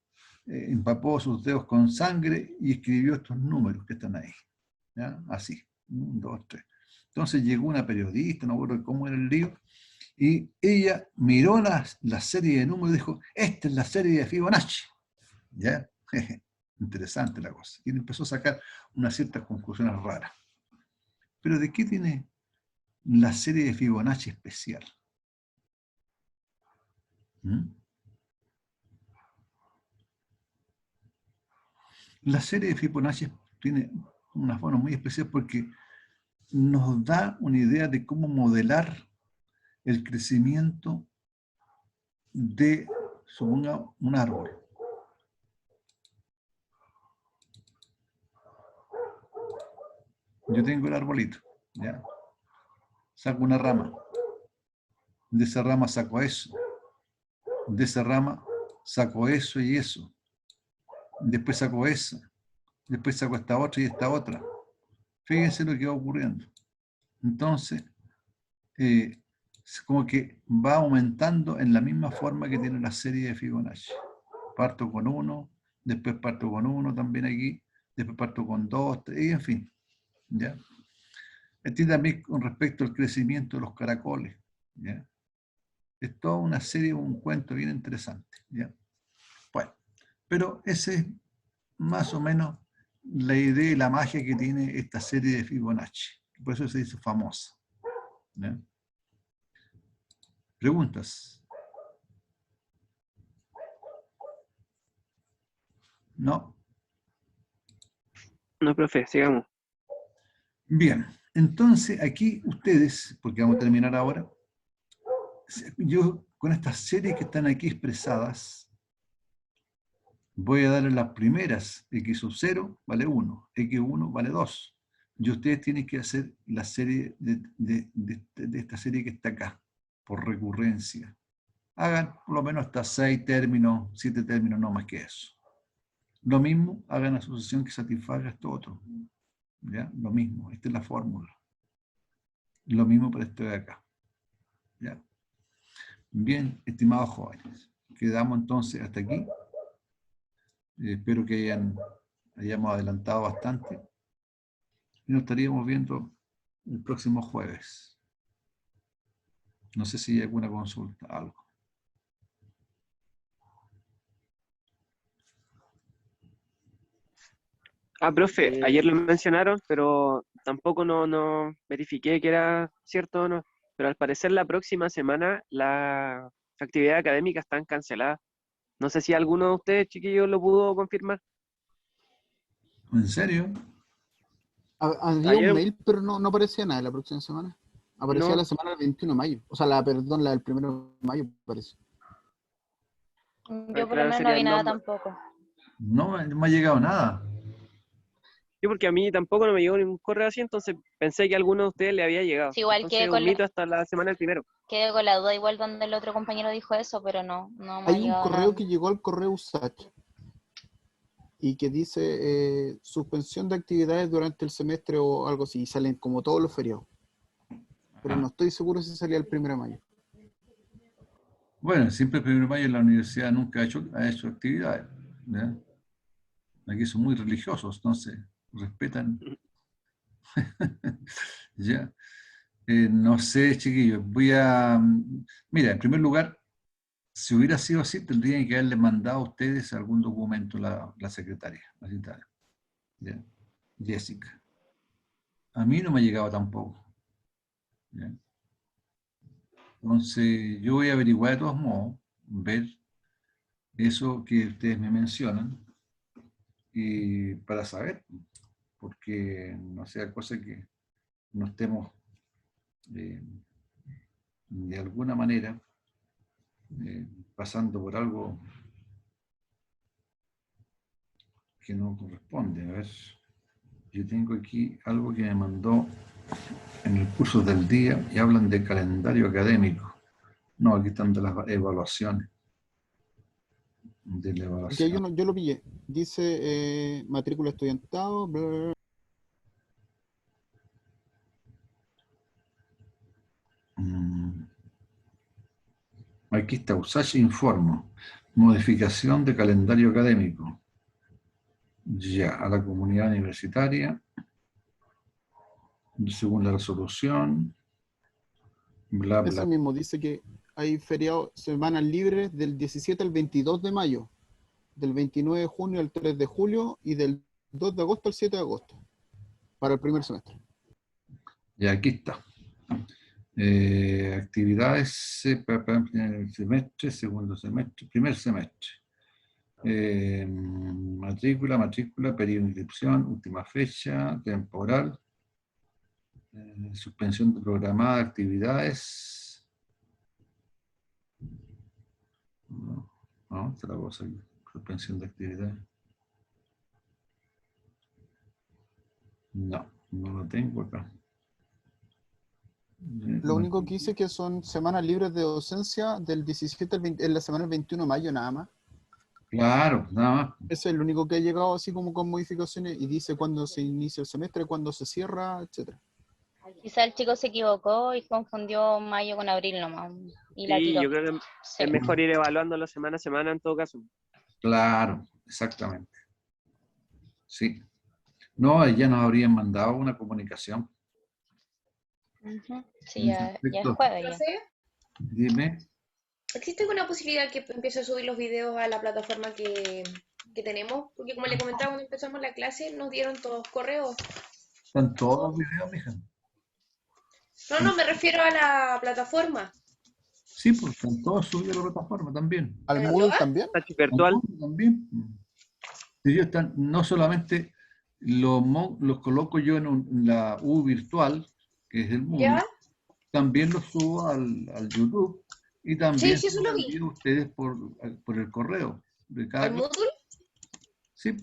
empapó sus dedos con sangre y escribió estos números que están ahí. ¿Ya? Así, 1, 2, 3. Entonces llegó una periodista, no recuerdo cómo era el lío, y ella miró la serie de números y dijo, esta es la serie de Fibonacci. ¿Ya? Interesante la cosa. Y empezó a sacar unas ciertas conclusiones raras. Pero ¿de qué tiene la serie de Fibonacci especial? La serie de Fibonacci tiene una forma muy especial porque nos da una idea de cómo modelar el crecimiento de, suponga, un árbol. Yo tengo el arbolito, ¿ya? Saco una rama. De esa rama saco eso. De esa rama saco eso y eso. Después saco esa. Después saco esta otra y esta otra. Fíjense lo que va ocurriendo. Entonces, como que va aumentando en la misma forma que tiene la serie de Fibonacci. Parto con 1, después parto con 1 también aquí, después parto con 2, 3, y en fin. ¿Ya? Este también con respecto al crecimiento de los caracoles. ¿Ya? Es toda una serie, un cuento bien interesante. ¿Ya? Bueno, pero ese es más o menos la idea y la magia que tiene esta serie de Fibonacci. Por eso se dice famosa. ¿Ya? ¿Preguntas? ¿No? No, profe, sigamos. Bien, entonces aquí ustedes, porque vamos a terminar ahora, yo con estas series que están aquí expresadas, voy a darle las primeras, x sub 0 vale 1, x1 vale 2, y ustedes tienen que hacer la serie de esta serie que está acá, por recurrencia. Hagan por lo menos hasta 6 términos, 7 términos, no más que eso. Lo mismo, hagan asociación que satisfaga esto otro. ¿Ya? Lo mismo, esta es la fórmula. Lo mismo para esto de acá. ¿Ya? Bien, estimados jóvenes, quedamos entonces hasta aquí. Espero que hayamos adelantado bastante. Y nos estaríamos viendo el próximo jueves. No sé si hay alguna consulta, algo. Profe, ayer lo mencionaron, pero tampoco no verifiqué que era cierto o no. Pero al parecer la próxima semana las actividades académicas están canceladas. No sé si alguno de ustedes, chiquillos, lo pudo confirmar. ¿En serio? Había un Ayer mail, pero no aparecía nada la próxima semana. Aparecía no, la semana del 21 de mayo. O sea, la del 1 de mayo, parece. Yo por lo claro, menos no sería vi el nada nombre. tampoco. No me ha llegado nada. Sí, porque a mí tampoco no me llegó ningún correo así, entonces pensé que a alguno de ustedes le había llegado. Sí, igual Entonces un mito hasta la semana del primero. quedé con la duda igual donde el otro compañero dijo eso, pero no me ha Hay un llegado correo nada. que llegó al correo USACH y que dice suspensión de actividades durante el semestre o algo así, y salen como todos los feriados. Pero no estoy seguro si salía el 1 de mayo. Bueno, siempre el 1 de mayo en la universidad nunca ha hecho actividades. ¿Ya? Aquí son muy religiosos, entonces respetan. ¿Ya? No sé, chiquillos, Mira, en primer lugar, si hubiera sido así, tendrían que haberle mandado a ustedes algún documento la secretaria, la secretaria, ¿ya? Jessica. A mí no me ha llegado tampoco. ¿Ya? Entonces, yo voy a averiguar de todos modos, ver eso que ustedes me mencionan, y para saber, porque no sea cosa que no estemos de alguna manera pasando por algo que no corresponde. A ver, yo tengo aquí algo que me mandó en el curso del día y hablan de calendario académico. No, aquí están de las evaluaciones. De la Aquí hay evaluación. uno, yo lo pillé. Dice matrícula estudiantado, bla, bla, bla. Aquí está, Usage Informo. Modificación de calendario académico. Ya, a la comunidad universitaria. Según la resolución. Bla, Eso bla. mismo, dice que hay feriados, semanas libres del 17 al 22 de mayo, del 29 de junio al 3 de julio y del 2 de agosto al 7 de agosto, para el primer semestre. Ya, aquí está. Actividades, semestre, segundo semestre, primer semestre. Matrícula, periodo de inscripción, última fecha, temporal, suspensión de programada de actividades. No, esta es la cosa aquí. Suspensión de actividades. No lo tengo acá. Lo único que dice que son semanas libres de docencia del 17 al 20, en la semana del 21 de mayo nada más. Claro, nada más. Ese es el único que ha llegado así como con modificaciones y dice cuándo se inicia el semestre, cuándo se cierra, etc. Quizá el chico se equivocó y confundió mayo con abril nomás y la Sí, tiró. yo creo que Sí. es mejor ir evaluándolo semana a semana en todo caso. Claro, exactamente. Sí. No, ya nos habrían mandado una comunicación. Ujú. Sí, ya es Perfecto. jueves ya. Profe, Dime. ¿existe alguna posibilidad que empiece a subir los videos a la plataforma que tenemos? Porque como le comentaba cuando empezamos la clase, nos dieron todos correos. Están todos los videos, mija. No, me refiero a la plataforma. Sí, pues están todos subidos a la plataforma también. ¿Al ¿En el Moodle Loa? también? Tachi ¿Al virtual. Moodle también? Sí, están, no solamente los coloco yo en la U virtual, que es el Moodle, ¿Ya? también los subo al YouTube y Sí, también sí, se eso los lo vi. envío a ustedes por el correo de cada ¿Al clase. Moodle? Sí,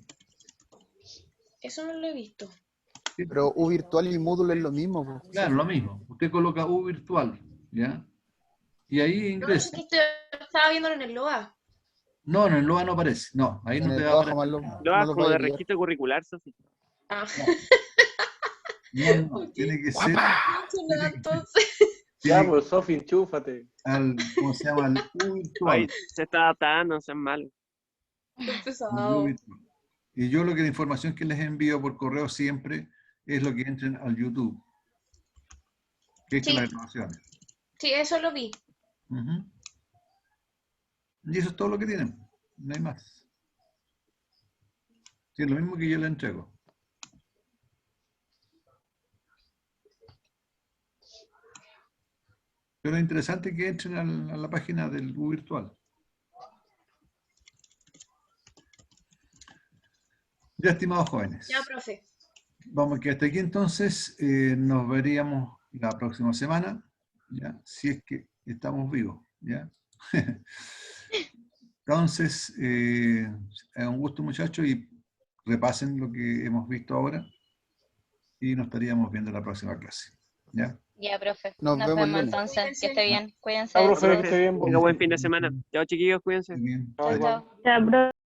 Eso no lo he visto. Pero U virtual y Moodle es lo mismo, po. Claro, lo mismo. Usted coloca U virtual, ¿ya? Y ahí No, es ingresa. que estaba viéndolo en el LOA. No, en el LOA no aparece. No, ahí En no el te va a LOA aparecer. jamás Lo no hagas los como vaya de a pillar. registro curricular, Sofi. Ah, No. Ok. Tiene que ser funciona entonces. Ya, tiene pues, Sofi, enchúfate. al, ¿cómo se llama? Al U virtual. Ay, se está adaptando, no sean malos. Qué Al U pesado. virtual. Y yo la información que les envío por correo siempre es lo que entren al YouTube, que es Sí. las grabaciones. Sí, eso lo vi. Ujú. Y eso es todo lo que tienen. No hay más. Sí, es lo mismo que yo le entrego. Pero es interesante que entren a la página del U virtual. Ya, estimados jóvenes, Ya, profe. vamos que hasta aquí entonces. Nos veríamos la próxima semana, ¿ya? Si es que estamos vivos, ¿ya? Entonces, es un gusto, muchachos, y repasen lo que hemos visto ahora y nos estaríamos viendo en la próxima clase, ¿ya? Ya, profe. Nos Nos vemos el vemos lunes. entonces. Que esté bien. Cuídense. Ya, profe, que Saludos. esté bien. Tenga buen fin de semana. Chao, chiquillos, cuídense. Muy bien. Chao, Chao, igual. chao. Ya, profe.